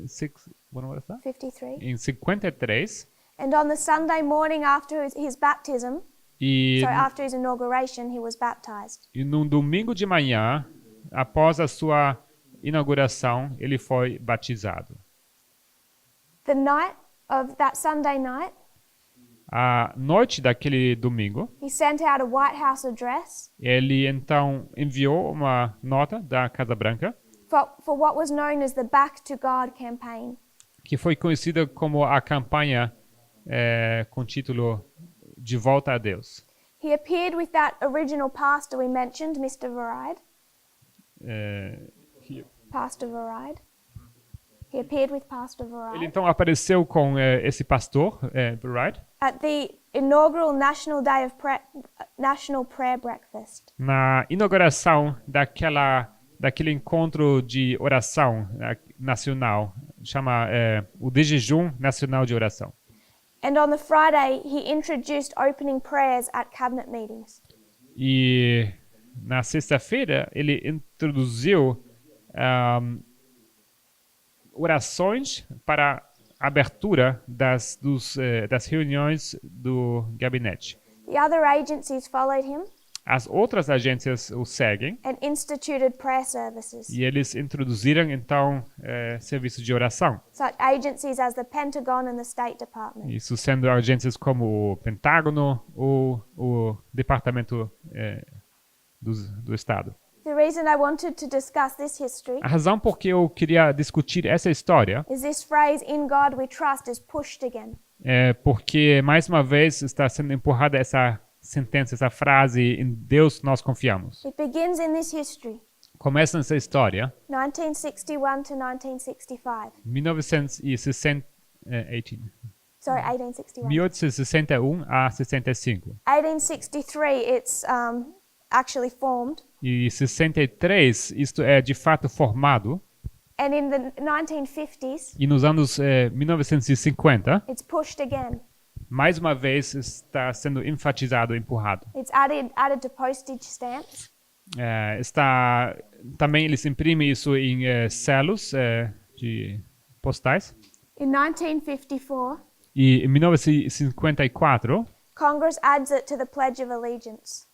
53.
em 53
And on the Sunday morning after his baptism,
e,
after his inauguration, he was baptized.
e num domingo de manhã, após a sua inauguração, ele foi batizado.
The night of that Sunday night,
À noite daquele domingo,
he sent out a White House address
ele então enviou uma nota da Casa Branca,
for what was known as the Back to God campaign.
que foi conhecida como a campanha com o título De Volta a Deus.
He appeared with that original pastor we mentioned, Mr. Varide. Pastor Varide. He appeared with Pastor
Ele
Varide
então apareceu com esse pastor, Wright,
at the inaugural National National Prayer Breakfast.
na inauguração daquele encontro de oração nacional, chama o de jejum nacional de oração.
And on the Friday, he introduced opening prayers at cabinet meetings.
E na sexta-feira ele introduziu orações para a abertura das reuniões do gabinete.
The other agencies followed him
As outras agências o seguem
and instituted prayer services.
e eles introduziram então serviços de oração.
Such agencies as the Pentagon and the State Department.
Isso sendo agências como o Pentágono ou o Departamento do Estado.
The reason I wanted to discuss this history
A razão por que eu queria discutir essa história
is this phrase, "In God we trust," is pushed again.
é porque, mais uma vez, está sendo empurrada essa sentença, essa frase, em Deus nós confiamos.
It begins in this history,
Começa nessa história,
1961 to 1965.
1861
Sorry, 1861.
1861 a 65.
1863, it's actually formed.
E 63, isto é de fato formado.
And in the 1950s,
E nos anos 1950,
it's pushed again.
mais uma vez está sendo enfatizado, empurrado.
It's added to postage stamps.
Também eles imprimem isso em selos de postais.
In 1954,
E em 1954,
Congress adds it to the Pledge of Allegiance.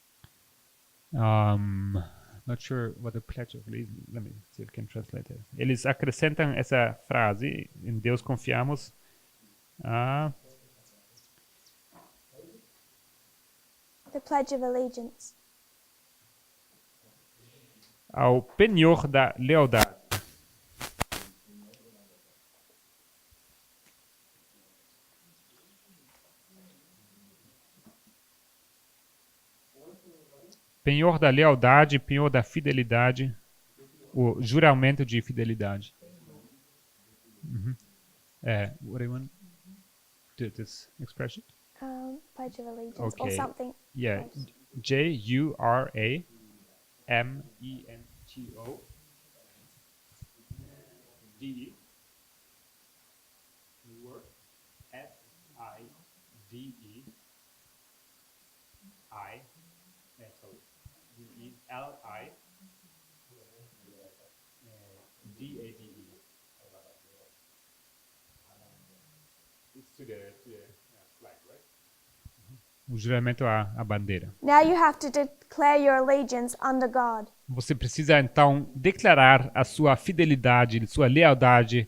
not sure what the Pledge of Allegiance. Let me see if I can translate it. Eles acrescentam essa frase: em Deus confiamos.
The Pledge of Allegiance.
Ao penhor da lealdade. Penhor da lealdade, penhor da fidelidade, o juramento de fidelidade. What do you want to this expression?
Pledge of Allegiance or
Okay.
something.
Yeah,
close. JURAMENTO.
L-I D-A-D-E. It's to the flag, right? O juramento à bandeira.
Now you have to declare your allegiance under God.
Você precisa então declarar a sua fidelidade, sua lealdade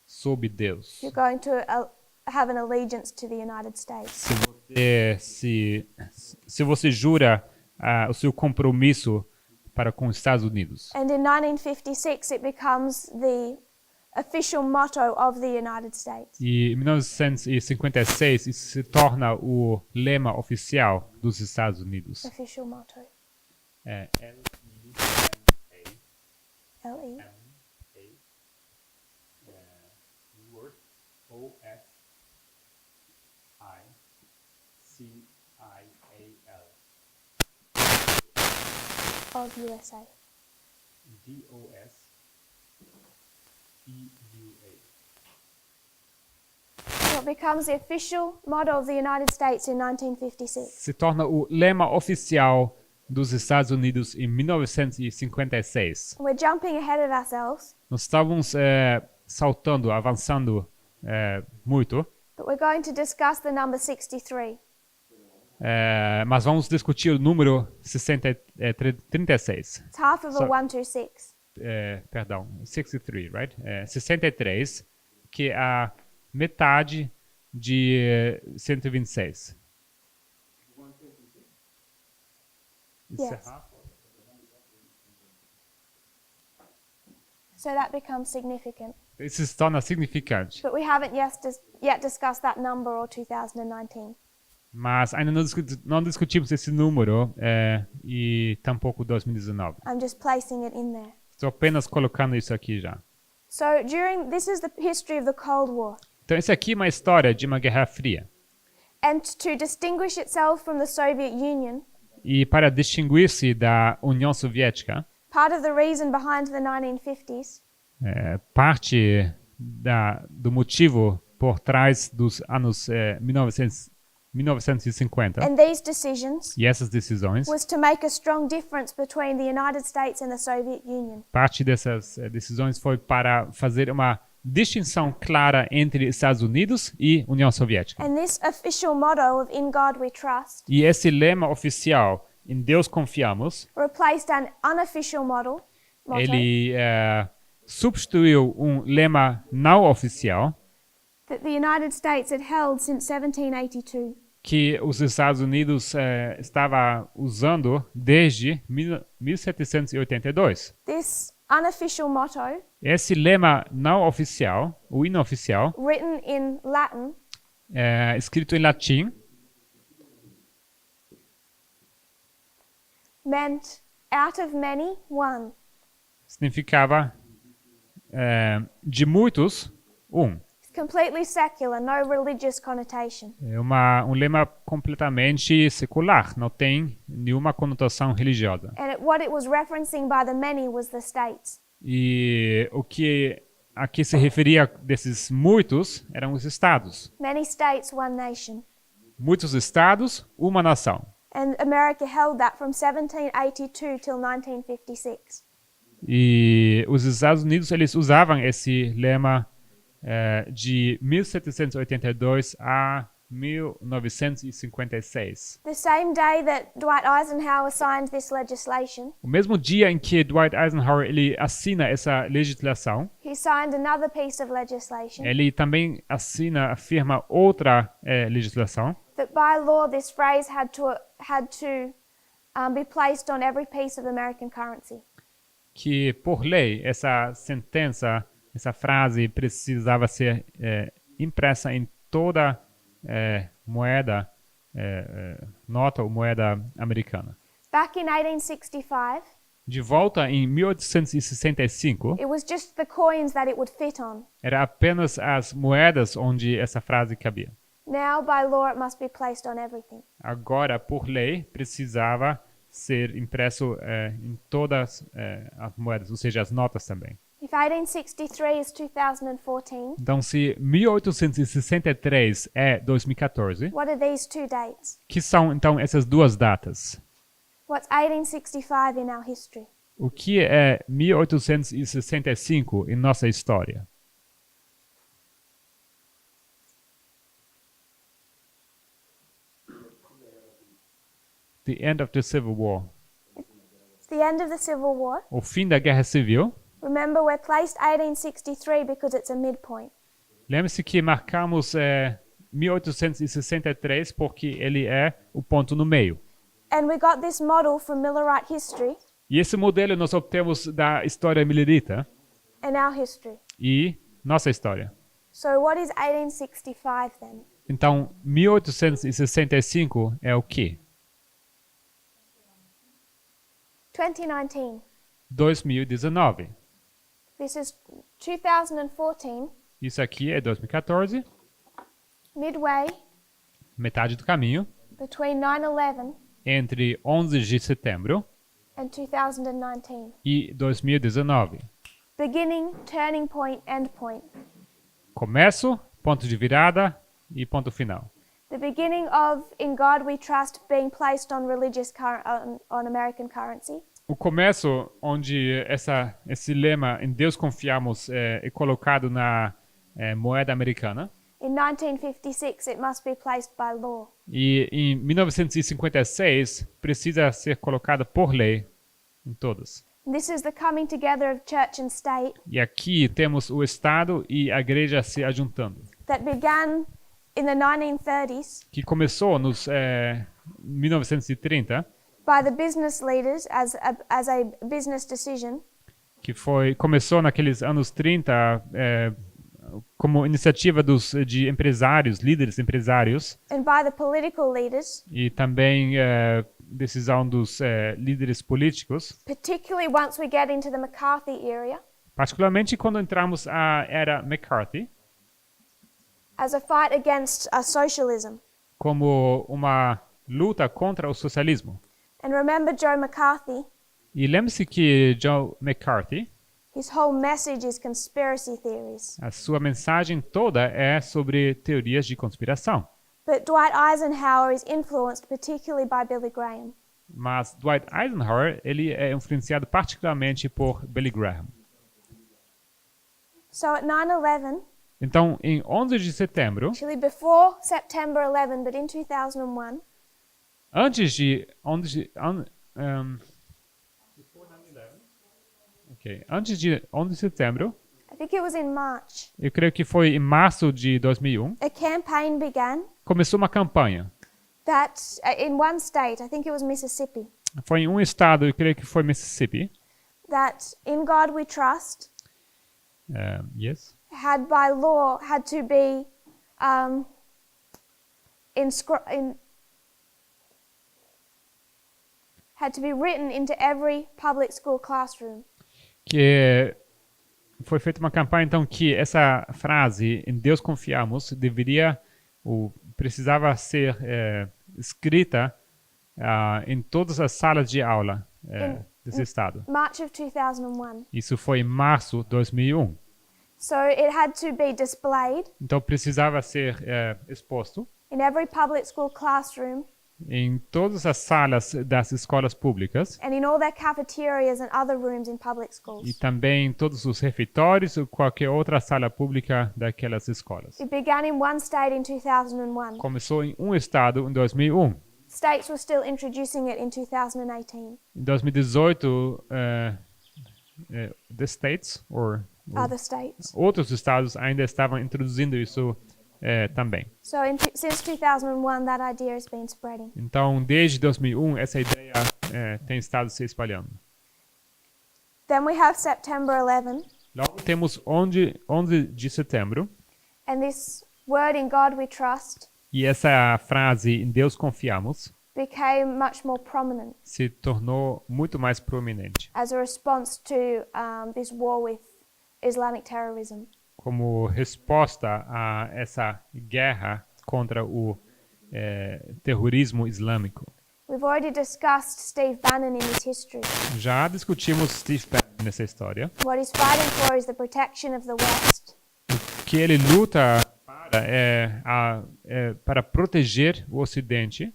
sob Deus.
You're going to have an allegiance to the United States.
Se você jura o seu compromisso para com os Estados Unidos.
And in 1956 it becomes the official motto of the United States.
E em 1956 isso se torna o lema oficial dos Estados Unidos.
Official motto.
L-E-M-A.
L-E.
Word O-F-I-C-I-A-L.
Of USA.
D-O-S-E-U-A.
So it becomes the official motto of the United States in 1956.
Se torna o lema oficial dos Estados Unidos em 1956.
We're jumping ahead of ourselves,
Nós estávamos saltando, avançando muito,
but we're going to discuss the number 63.
mas vamos discutir o número 36.
It's half of
So-
a 126.
Perdão, 63, right? 63, que é a metade de 126. It's
Yes.
a half.
So that becomes significant.
Isso se torna significante.
But we haven't yet discussed that number or 2019.
Mas ainda não discutimos esse número e tampouco 2019.
I'm just placing it in there.
Estou apenas colocando isso aqui já.
So this is the history of the Cold War.
Então, essa aqui é uma história de uma Guerra Fria.
And to distinguish itself from the Soviet Union,
E para distinguir-se da União Soviética,
part of the reason behind the 1950s
parte do motivo por trás dos anos 1950
and these decisions
e essas decisões,
was to make a strong difference between the United States and the Soviet Union.
parte dessas decisões foi para fazer uma distinção clara entre Estados Unidos e União Soviética.
And this official motto of In God We Trust
E esse lema oficial, em Deus confiamos,
replaced an unofficial motto
ele substituiu um lema não oficial
that the United States had held since 1782.
que os Estados Unidos estava usando desde 1782.
This unofficial motto,
Esse lema não oficial, o inoficial,
written in Latin,
escrito em latim,
meant out of many, one.
significava de muitos, um.
It's completely secular, no religious connotation.
É um lema completamente secular, não tem nenhuma conotação religiosa.
And what it was referencing by the many was the states.
E o que a que se referia desses muitos eram os estados.
Many states, one nation.
Muitos estados, uma nação.
And America held that from 1782 till 1956.
E os Estados Unidos eles usavam esse lema de 1782 a 1956.
The same day that Dwight Eisenhower signed this legislation,
O mesmo dia em que Dwight Eisenhower ele assina essa legislação,
he signed another piece of legislation
ele também afirma outra legislação
that by law this phrase had to be placed on every piece of American currency.
que por lei essa sentença, essa frase precisava ser impressa em toda moeda, nota ou moeda americana.
Back in 1865,
De volta em 1865,
it was just the coins that it would fit on.
era apenas as moedas onde essa frase cabia.
Now, by law, it must be placed on everything.
Agora, por lei, precisava ser impresso em todas as moedas, ou seja, as notas também.
If 1863 is 2014,
Então, se 1863 é 2014,
what are these two dates?
que são então essas duas datas?
What's 1865 in our history?
O que é 1865 em nossa história? The end of the Civil War.
It's the end of the Civil War.
O fim da Guerra Civil.
Remember, we're placed 1863 because it's a midpoint.
Lembre-se que marcamos 1863 porque ele é o ponto no meio.
And we got this model from Millerite history
E esse modelo nós obtemos da história millerita
and our history.
e nossa história.
So what is 1865 then?
Então, 1865 é o quê?
2019.
2019.
This is 2014,
Isso aqui é 2014,
midway
metade do caminho,
between 9/11
entre 11 de setembro
and 2019.
e 2019.
Beginning, turning point, end point.
Começo, ponto de virada e ponto final.
The beginning of In God We Trust being placed on on American currency.
O começo, onde esse lema em Deus confiamos é colocado na moeda americana.
In 1956, it must be placed by law.
E em 1956 precisa ser colocada por lei em todas.
This is the coming together of church and state
E aqui temos o Estado e a igreja se ajuntando,
that began in the 1930s
que começou nos 1930,
by the business leaders as a business decision,
que começou naqueles anos 30 como iniciativa de empresários, líderes empresários,
and by the political leaders,
e também decisão dos líderes políticos,
particularly once we get into the McCarthy area,
particularmente quando entramos à era McCarthy,
as a fight against socialism.
como uma luta contra o socialismo.
And remember Joe McCarthy,
E lembre-se que Joe McCarthy,
his whole message is conspiracy theories.
a sua mensagem toda é sobre teorias de conspiração.
But Dwight Eisenhower is influenced particularly by Billy Graham.
Mas Dwight Eisenhower, ele é influenciado particularmente por Billy Graham.
So at 9/11,
Então, em 11 de setembro,
actually before September 11, but in 2001,
antes de 11 de setembro,
I think it was in March,
eu creio que foi em março de 2001,
a campaign began
começou uma campanha.
that in one state, I think it was Mississippi,
Foi em um estado, eu creio que foi Mississippi.
that In God We Trust
Yes.
had by law had to be had to be written into every public school classroom.
Que foi feita uma campanha, então, que essa frase, em Deus confiamos, precisava ser escrita em todas as salas de aula desse estado.
March of 2001.
Isso foi em março de 2001.
So it had to be displayed
Então, precisava ser exposto
in every public school classroom
em todas as salas das escolas públicas
and in all their cafeterias and other rooms in public
e
schools.
também em todos os refeitórios ou qualquer outra sala pública daquelas escolas.
It began in one state in 2001.
Começou em um estado em 2001.
States were still introducing it in 2018.
Em 2018, the states
Other states.
outros estados ainda estavam introduzindo isso também.
So since 2001, that idea has been spreading.
Então, desde 2001, essa ideia tem estado se espalhando.
Then we have September 11,
Logo temos 11 de setembro,
and this word In God We Trust
e essa frase, em Deus confiamos,
became much more prominent
se tornou muito mais proeminente,
as a response to this war with Islamic terrorism.
como resposta a essa guerra contra o terrorismo islâmico.
We've already discussed Steve Bannon in his history.
Já discutimos Steve Bannon nessa história.
What he's fighting for is the protection of the West.
O que ele luta para proteger o Ocidente,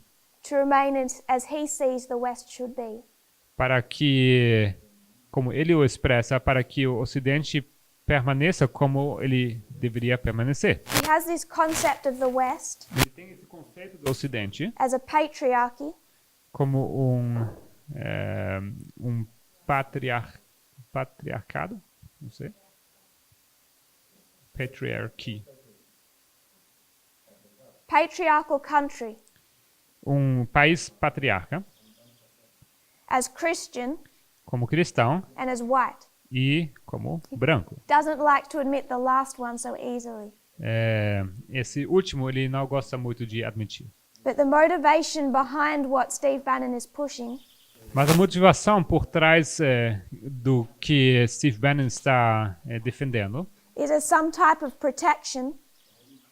to remain as he sees the West should be.
para que, como ele o expressa, para que o Ocidente permaneça como ele deveria permanecer.
He has this concept of the West
Ele tem esse conceito do Ocidente
as a patriarchy,
como um patriarcado, não sei,
patriarchal country,
país patriarca,
as Christian
como cristão
and as white.
e como branco.
Doesn't like to admit the last one so easily.
Esse último ele não gosta muito de admitir.
But the motivation behind what Steve Bannon is pushing
Mas a motivação por trás do que Steve Bannon está defendendo
is as some type of protection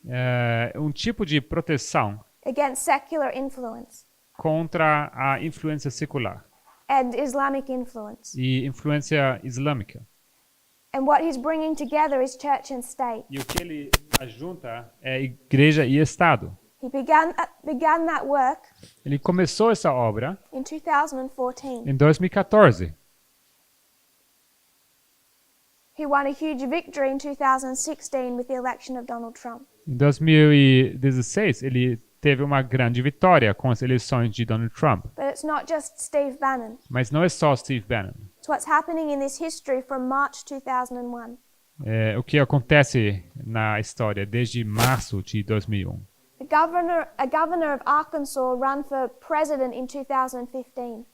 é um tipo de proteção
against secular influence
contra a influência secular
and Islamic influence.
e influência islâmica.
And what he's bringing together is church and state.
E o que ele ajunta é igreja e Estado.
He began that work
Ele começou essa obra
in 2014.
em 2014.
He won a huge victory in 2016 with the election of Donald Trump.
Em 2016, ele teve uma grande vitória com as eleições de Donald Trump.
But it's not just Steve Bannon.
Mas não é só Steve Bannon.
It's what's happening in this history from March 2001.
É o que acontece na história desde março de 2001.
A governor of Arkansas ran for president in 2015.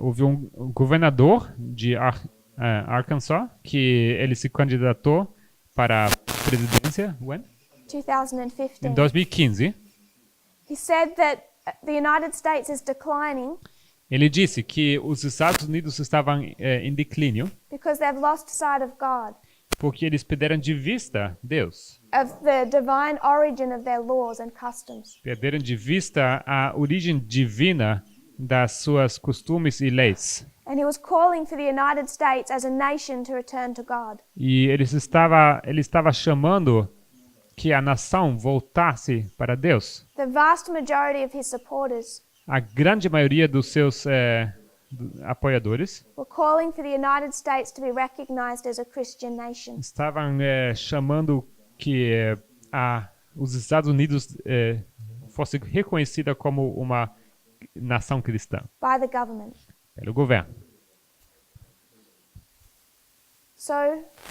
Houve um governador de Arkansas que ele se candidatou para a presidência when?
2015.
Em 2015.
He said that the United States is declining
Ele disse que os Estados Unidos estavam em declínio
because they've lost sight of God,
porque eles perderam de vista Deus.
of the divine origin of their laws and customs.
Perderam de vista a origem divina das suas costumes e leis.
And he was calling for the United States as a nation to return to God.
E ele estava chamando que a nação voltasse para Deus.
The vast majority of his supporters
A grande maioria dos seus apoiadores
were calling for the United States to be recognized as a Christian nation.
estavam chamando que os Estados Unidos fosse reconhecida como uma nação cristã
By the government.
pelo governo.
So,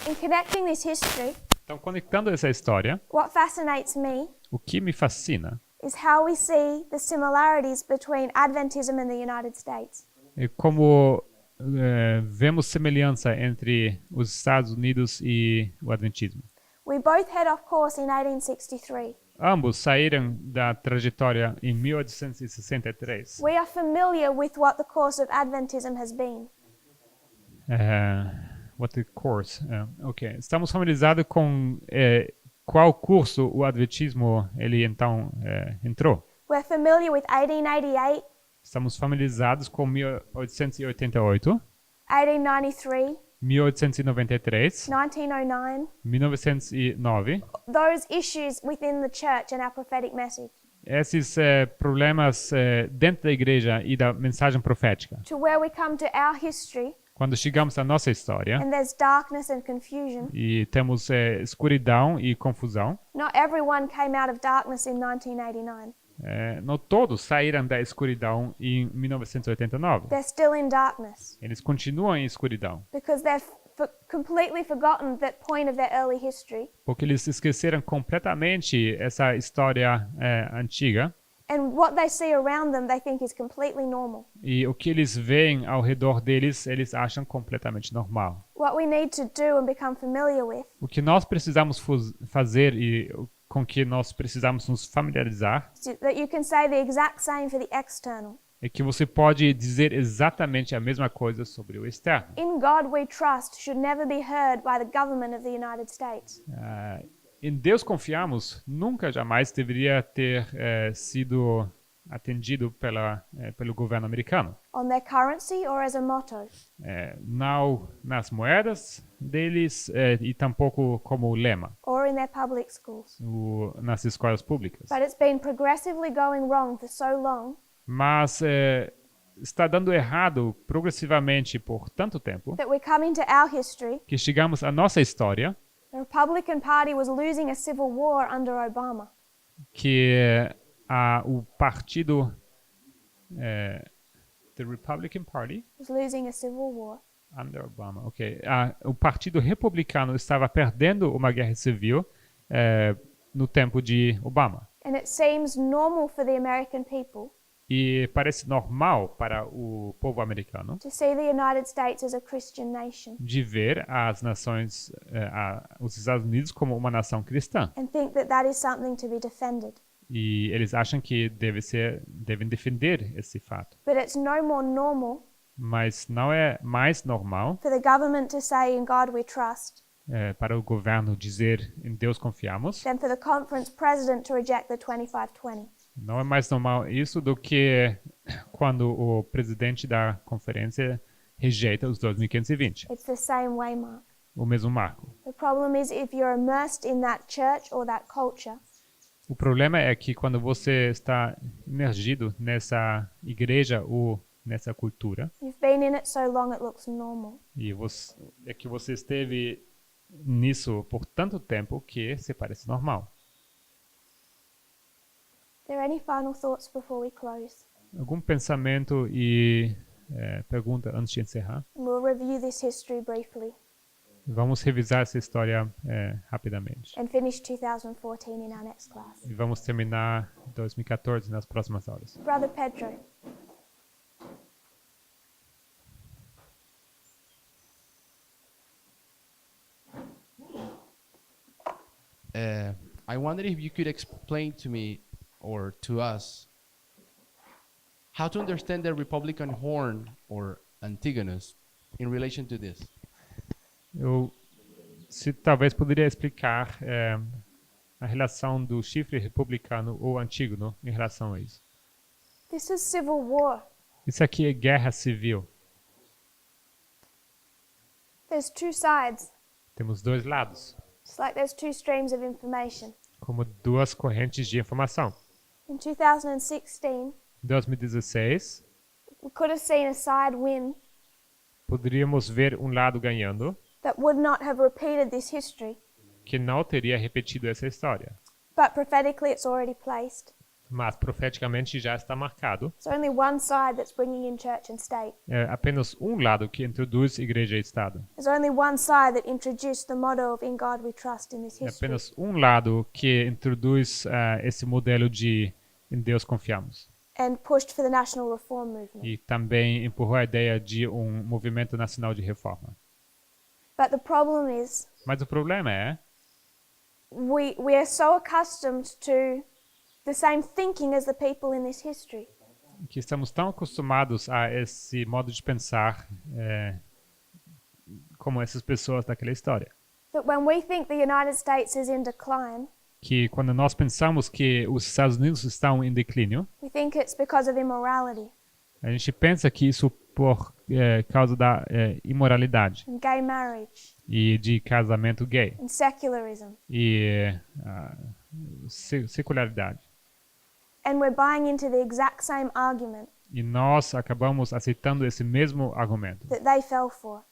in connecting this history,
Então, conectando essa história,
what fascinates me
o que me fascina
is how we see the similarities between Adventism and the United States.
é como vemos semelhança entre os Estados Unidos e o Adventismo.
We both head off course in 1863.
Ambos saíram da trajetória em 1863.
We are familiar with what the course of Adventism has been.
What the course? Ok. Estamos familiarizados com qual curso o Adventismo ele então entrou.
We're familiar with 1888,
Estamos familiarizados com 1888,
1893,
1893,
1909,
1909.
those issues within the church and our prophetic message,
Esses problemas dentro da igreja e da mensagem profética.
to where we come to our history
Quando chegamos à nossa história
and there's darkness and confusion.
e temos escuridão e confusão,
Not everyone came out of darkness in 1989.
não todos saíram da escuridão em 1989.
They're still in darkness
Eles continuam em escuridão,
because they've completely forgotten that point of their early history.
porque eles esqueceram completamente essa história antiga
And what they see around them, they think is completely normal.
e o que eles veem ao redor deles, eles acham completamente normal.
What we need to do and become familiar with
O que nós precisamos fazer e com que nós precisamos nos familiarizar
is that you can say the exact same for the external.
é que você pode dizer exatamente a mesma coisa sobre o externo.
In God we trust should never be heard by the government of the United States.
Em Deus confiamos nunca jamais deveria ter sido atendido pelo governo americano.
On their currency or as a motto.
Não nas moedas deles e tampouco como lema
Or in their public schools.
nas escolas públicas.
But it's been progressively going wrong for so long
Mas está dando errado progressivamente por tanto tempo
that we come into our history.
que chegamos à nossa história
The Republican Party was losing a civil war under Obama.
que o partido the Republican Party
Was losing a civil war.
under Obama, o partido republicano estava perdendo uma guerra civil no tempo de Obama.
And it seems normal for the American people
E parece normal para o povo americano
to see the United States as a Christian nation
de ver as nações, os Estados Unidos como uma nação cristã.
and think that that is something to be defended.
E eles acham que devem defender esse fato.
But it's no more normal
Mas não é mais normal
for the government to say in God we trust
para o governo dizer em Deus confiamos.
than for the conference president to reject the 2520.
Não é mais normal isso do que quando o presidente da conferência rejeita os 2520,
It's the same way, Mark.
o mesmo marco.
The problem is if you're immersed in that church or that culture,
O problema é que quando você está imergido nessa igreja ou nessa cultura,
you've been in it so long it looks normal.
e que você esteve nisso por tanto tempo que se parece normal.
Are there any final thoughts before we close?
Algum pensamento e pergunta antes de encerrar?
And we'll review this history briefly
Vamos revisar essa história rapidamente.
and finish 2014 in our next class.
E vamos terminar 2014 nas próximas aulas.
Brother Pedro.
I wonder if you could explain to me or to us how to understand the Republican horn or Antigonus in relation to this.
Se talvez poderia explicar a relação do chifre republicano ou Antígono em relação a isso.
This is civil war.
Isso aqui é guerra civil.
There's two sides.
Temos dois lados,
Just like there's two streams of information.
como duas correntes de informação.
In 2016,
Em 2016,
we could have seen a side win
poderíamos ver um lado ganhando
that would not have repeated this history,
que não teria repetido essa história.
but prophetically it's already placed.
Mas profeticamente já está marcado.
It's only one side that's bringing in church and state.
É apenas um lado que introduz igreja e Estado.
There's only one side that introduced the motto of "In God We Trust" in this
É
history.
apenas um lado que introduz esse modelo de em Deus confiamos.
And pushed for the national reform movement.
E também empurrou a ideia de um movimento nacional de reforma.
But the problem is,
Mas o problema é
we are so accustomed to the same thinking as the people in this history
que estamos tão acostumados a esse modo de pensar como essas pessoas daquela história,
that when we think the United States is in decline,
que quando nós pensamos que os Estados Unidos estão em declínio,
we think it's because of immorality
a gente pensa que isso por causa da imoralidade
and gay marriage
e de casamento gay
and secularism.
e secularidade.
And we're buying into the exact same argument
E nós acabamos aceitando esse mesmo argumento,
that they fell for.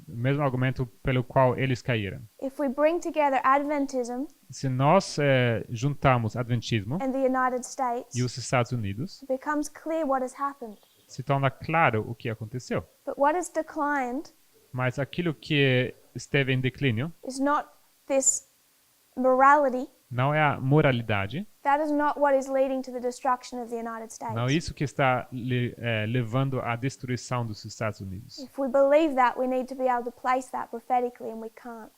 o mesmo argumento pelo qual eles caíram.
If we bring together Adventism
Se nós juntarmos Adventismo
and the United States,
e os Estados Unidos,
it becomes clear what has happened.
se torna claro o que aconteceu.
But what has declined
Mas aquilo que esteve em declínio
is not this morality.
não é a moralidade,
That is not what is leading to the destruction of the United States.
não é isso que está levando à destruição dos Estados Unidos.
If we believe that, we need to be able to place that prophetically, and we can't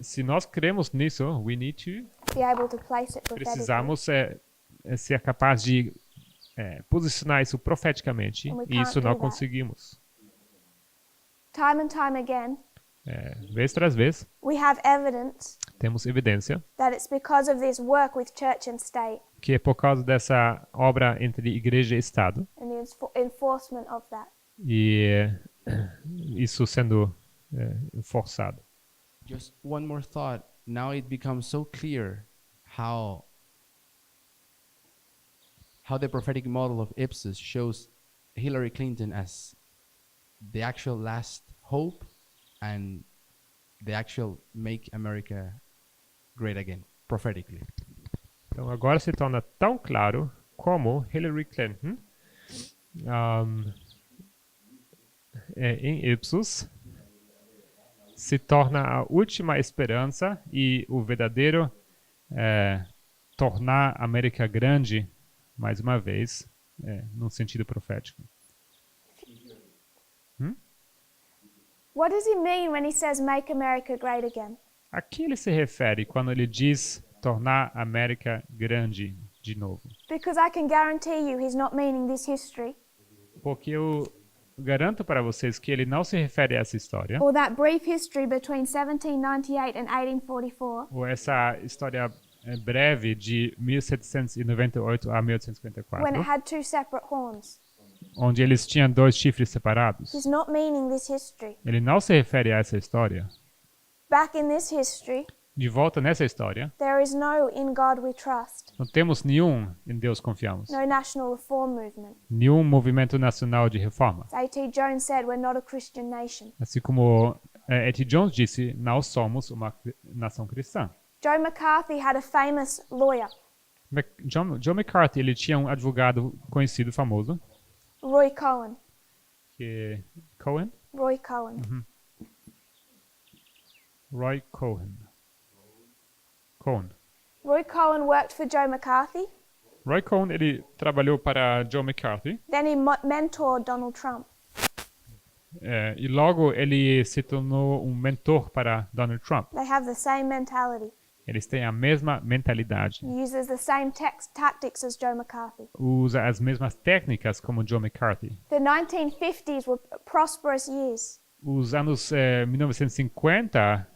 Se nós cremos nisso, we need to,
be able to place it prophetically.
precisamos ser capaz de posicionar isso profeticamente,
And we
e isso
can't
não
do that.
conseguimos.
Time and time again,
Vez tras vez,
we have evidence
temos evidência
that it's because of this work with church and state
que é por causa dessa obra entre igreja e Estado,
and the enforcement of that.
e isso sendo forçado.
Just one more thought. Now it becomes so clear how how the prophetic model of Ipsos shows Hillary Clinton as the actual last hope and the actual make America great again, prophetically.
Então agora se torna tão claro como Hillary Clinton, em Ipsos, se torna a última esperança e o verdadeiro tornar a América grande, mais uma vez, num sentido profético.
What does he mean when he says make America great again?
A que ele se refere quando ele diz tornar a América grande de novo?
Because I can guarantee you he's not meaning this history
Porque eu garanto para vocês que ele não se refere a essa história,
or that brief history between 1798 and 1844
ou essa história breve de 1798 a
when it
1854,
had two separate horns.
onde eles tinham dois chifres separados.
He's not meaning this history.
Ele não se refere a essa história.
Back in this history,
De volta nessa história,
there is no in God we trust,
não temos nenhum em Deus confiamos,
no national reform movement.
nenhum movimento nacional de reforma.
As A.T. Jones said, we're not a Christian nation.
Assim como A.T. Jones disse, não somos uma nação cristã.
Joe McCarthy had a famous lawyer,
John McCarthy, ele tinha um advogado conhecido, famoso,
Roy Cohen.
Cohen?
Roy Cohen.
Roy Cohen. Cohen.
Roy Cohen worked for Joe McCarthy.
Roy Cohen, ele trabalhou para John McCarthy
Then he mentored Donald Trump.
e logo ele se tornou um mentor para Donald Trump.
They have the same mentality.
Eles têm a mesma mentalidade,
He uses the same tactics as Joe McCarthy.
usa as mesmas técnicas como John McCarthy.
The 1950s were prosperous years.
Os anos 1950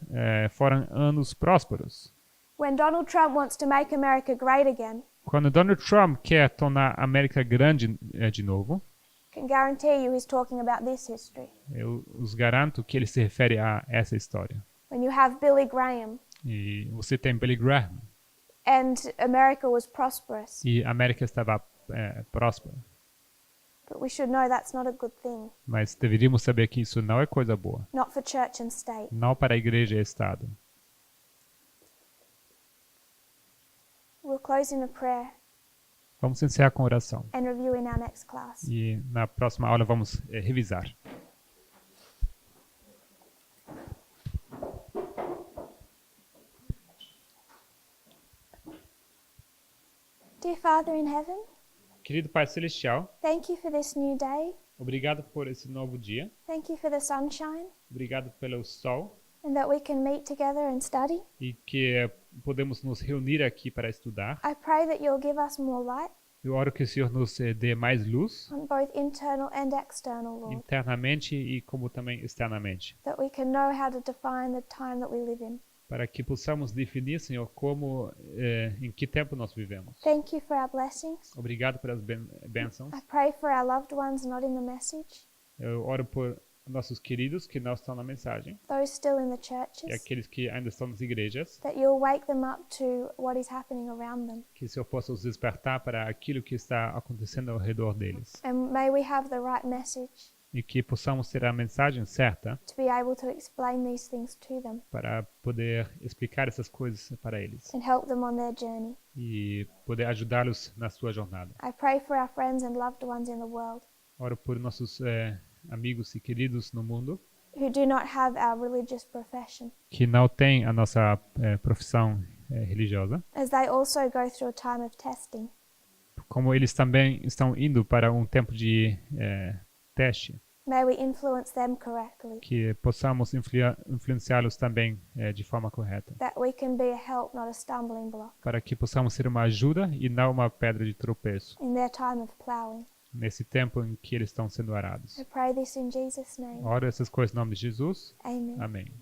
foram anos prósperos.
When Donald Trump wants to make America great again,
Quando Donald Trump quer tornar a América grande de novo,
I can guarantee you he's talking about this history.
eu os garanto que ele se refere a essa história.
When you have Billy Graham
E você tem Billy Graham
and America was prosperous.
e a América estava próspera.
But we should know that's not a good thing,
Mas deveríamos saber que isso não é coisa boa.
not for church and state.
Não para a igreja e Estado.
We'll close in a prayer
Vamos encerrar com oração.
and review in our next class.
E na próxima aula vamos revisar.
Dear Father in heaven,
Querido Pai Celestial,
thank you for this new day.
obrigado por esse novo dia.
Thank you for the sunshine
Obrigado pelo sol
and that we can meet together and study.
e que podemos nos reunir aqui para estudar.
I pray that you'll give us more light
Eu oro que o Senhor nos dê mais luz,
on both internal and external, Lord,
internamente e como também externamente,
that we can know how to define the time that we live in.
para que possamos definir, Senhor, como em que tempo nós vivemos.
Thank you for our blessings.
Obrigado pelas bênçãos.
I pray for our loved ones not in the message,
Eu oro por nossos queridos que não estão na mensagem
those still in the
e
churches,
aqueles que ainda estão nas igrejas,
that you'll wake them up to what is happening around them.
que o Senhor possa os despertar para aquilo que está acontecendo ao redor deles
And may we have the right message
e que possamos ter a mensagem certa
to be able to explain these things to them
para poder explicar essas coisas para eles
and help them on their journey.
e poder ajudá-los na sua jornada.
I pray for our friends and loved ones in the world
Oro por nossos amigos e queridos no mundo
who do not have our religious profession,
que não têm a nossa profissão religiosa,
as they also go through a time of testing.
como eles também estão indo para um tempo de teste,
May we influence them correctly,
que possamos influenciá-los também de forma correta,
that we can be a help, not a stumbling block,
para que possamos ser uma ajuda e não uma pedra de tropeço
in their time of plowing.
nesse tempo em que eles estão sendo arados.
I pray this in Jesus' name.
Oro essas coisas em nome de Jesus.
Amen.
Amém.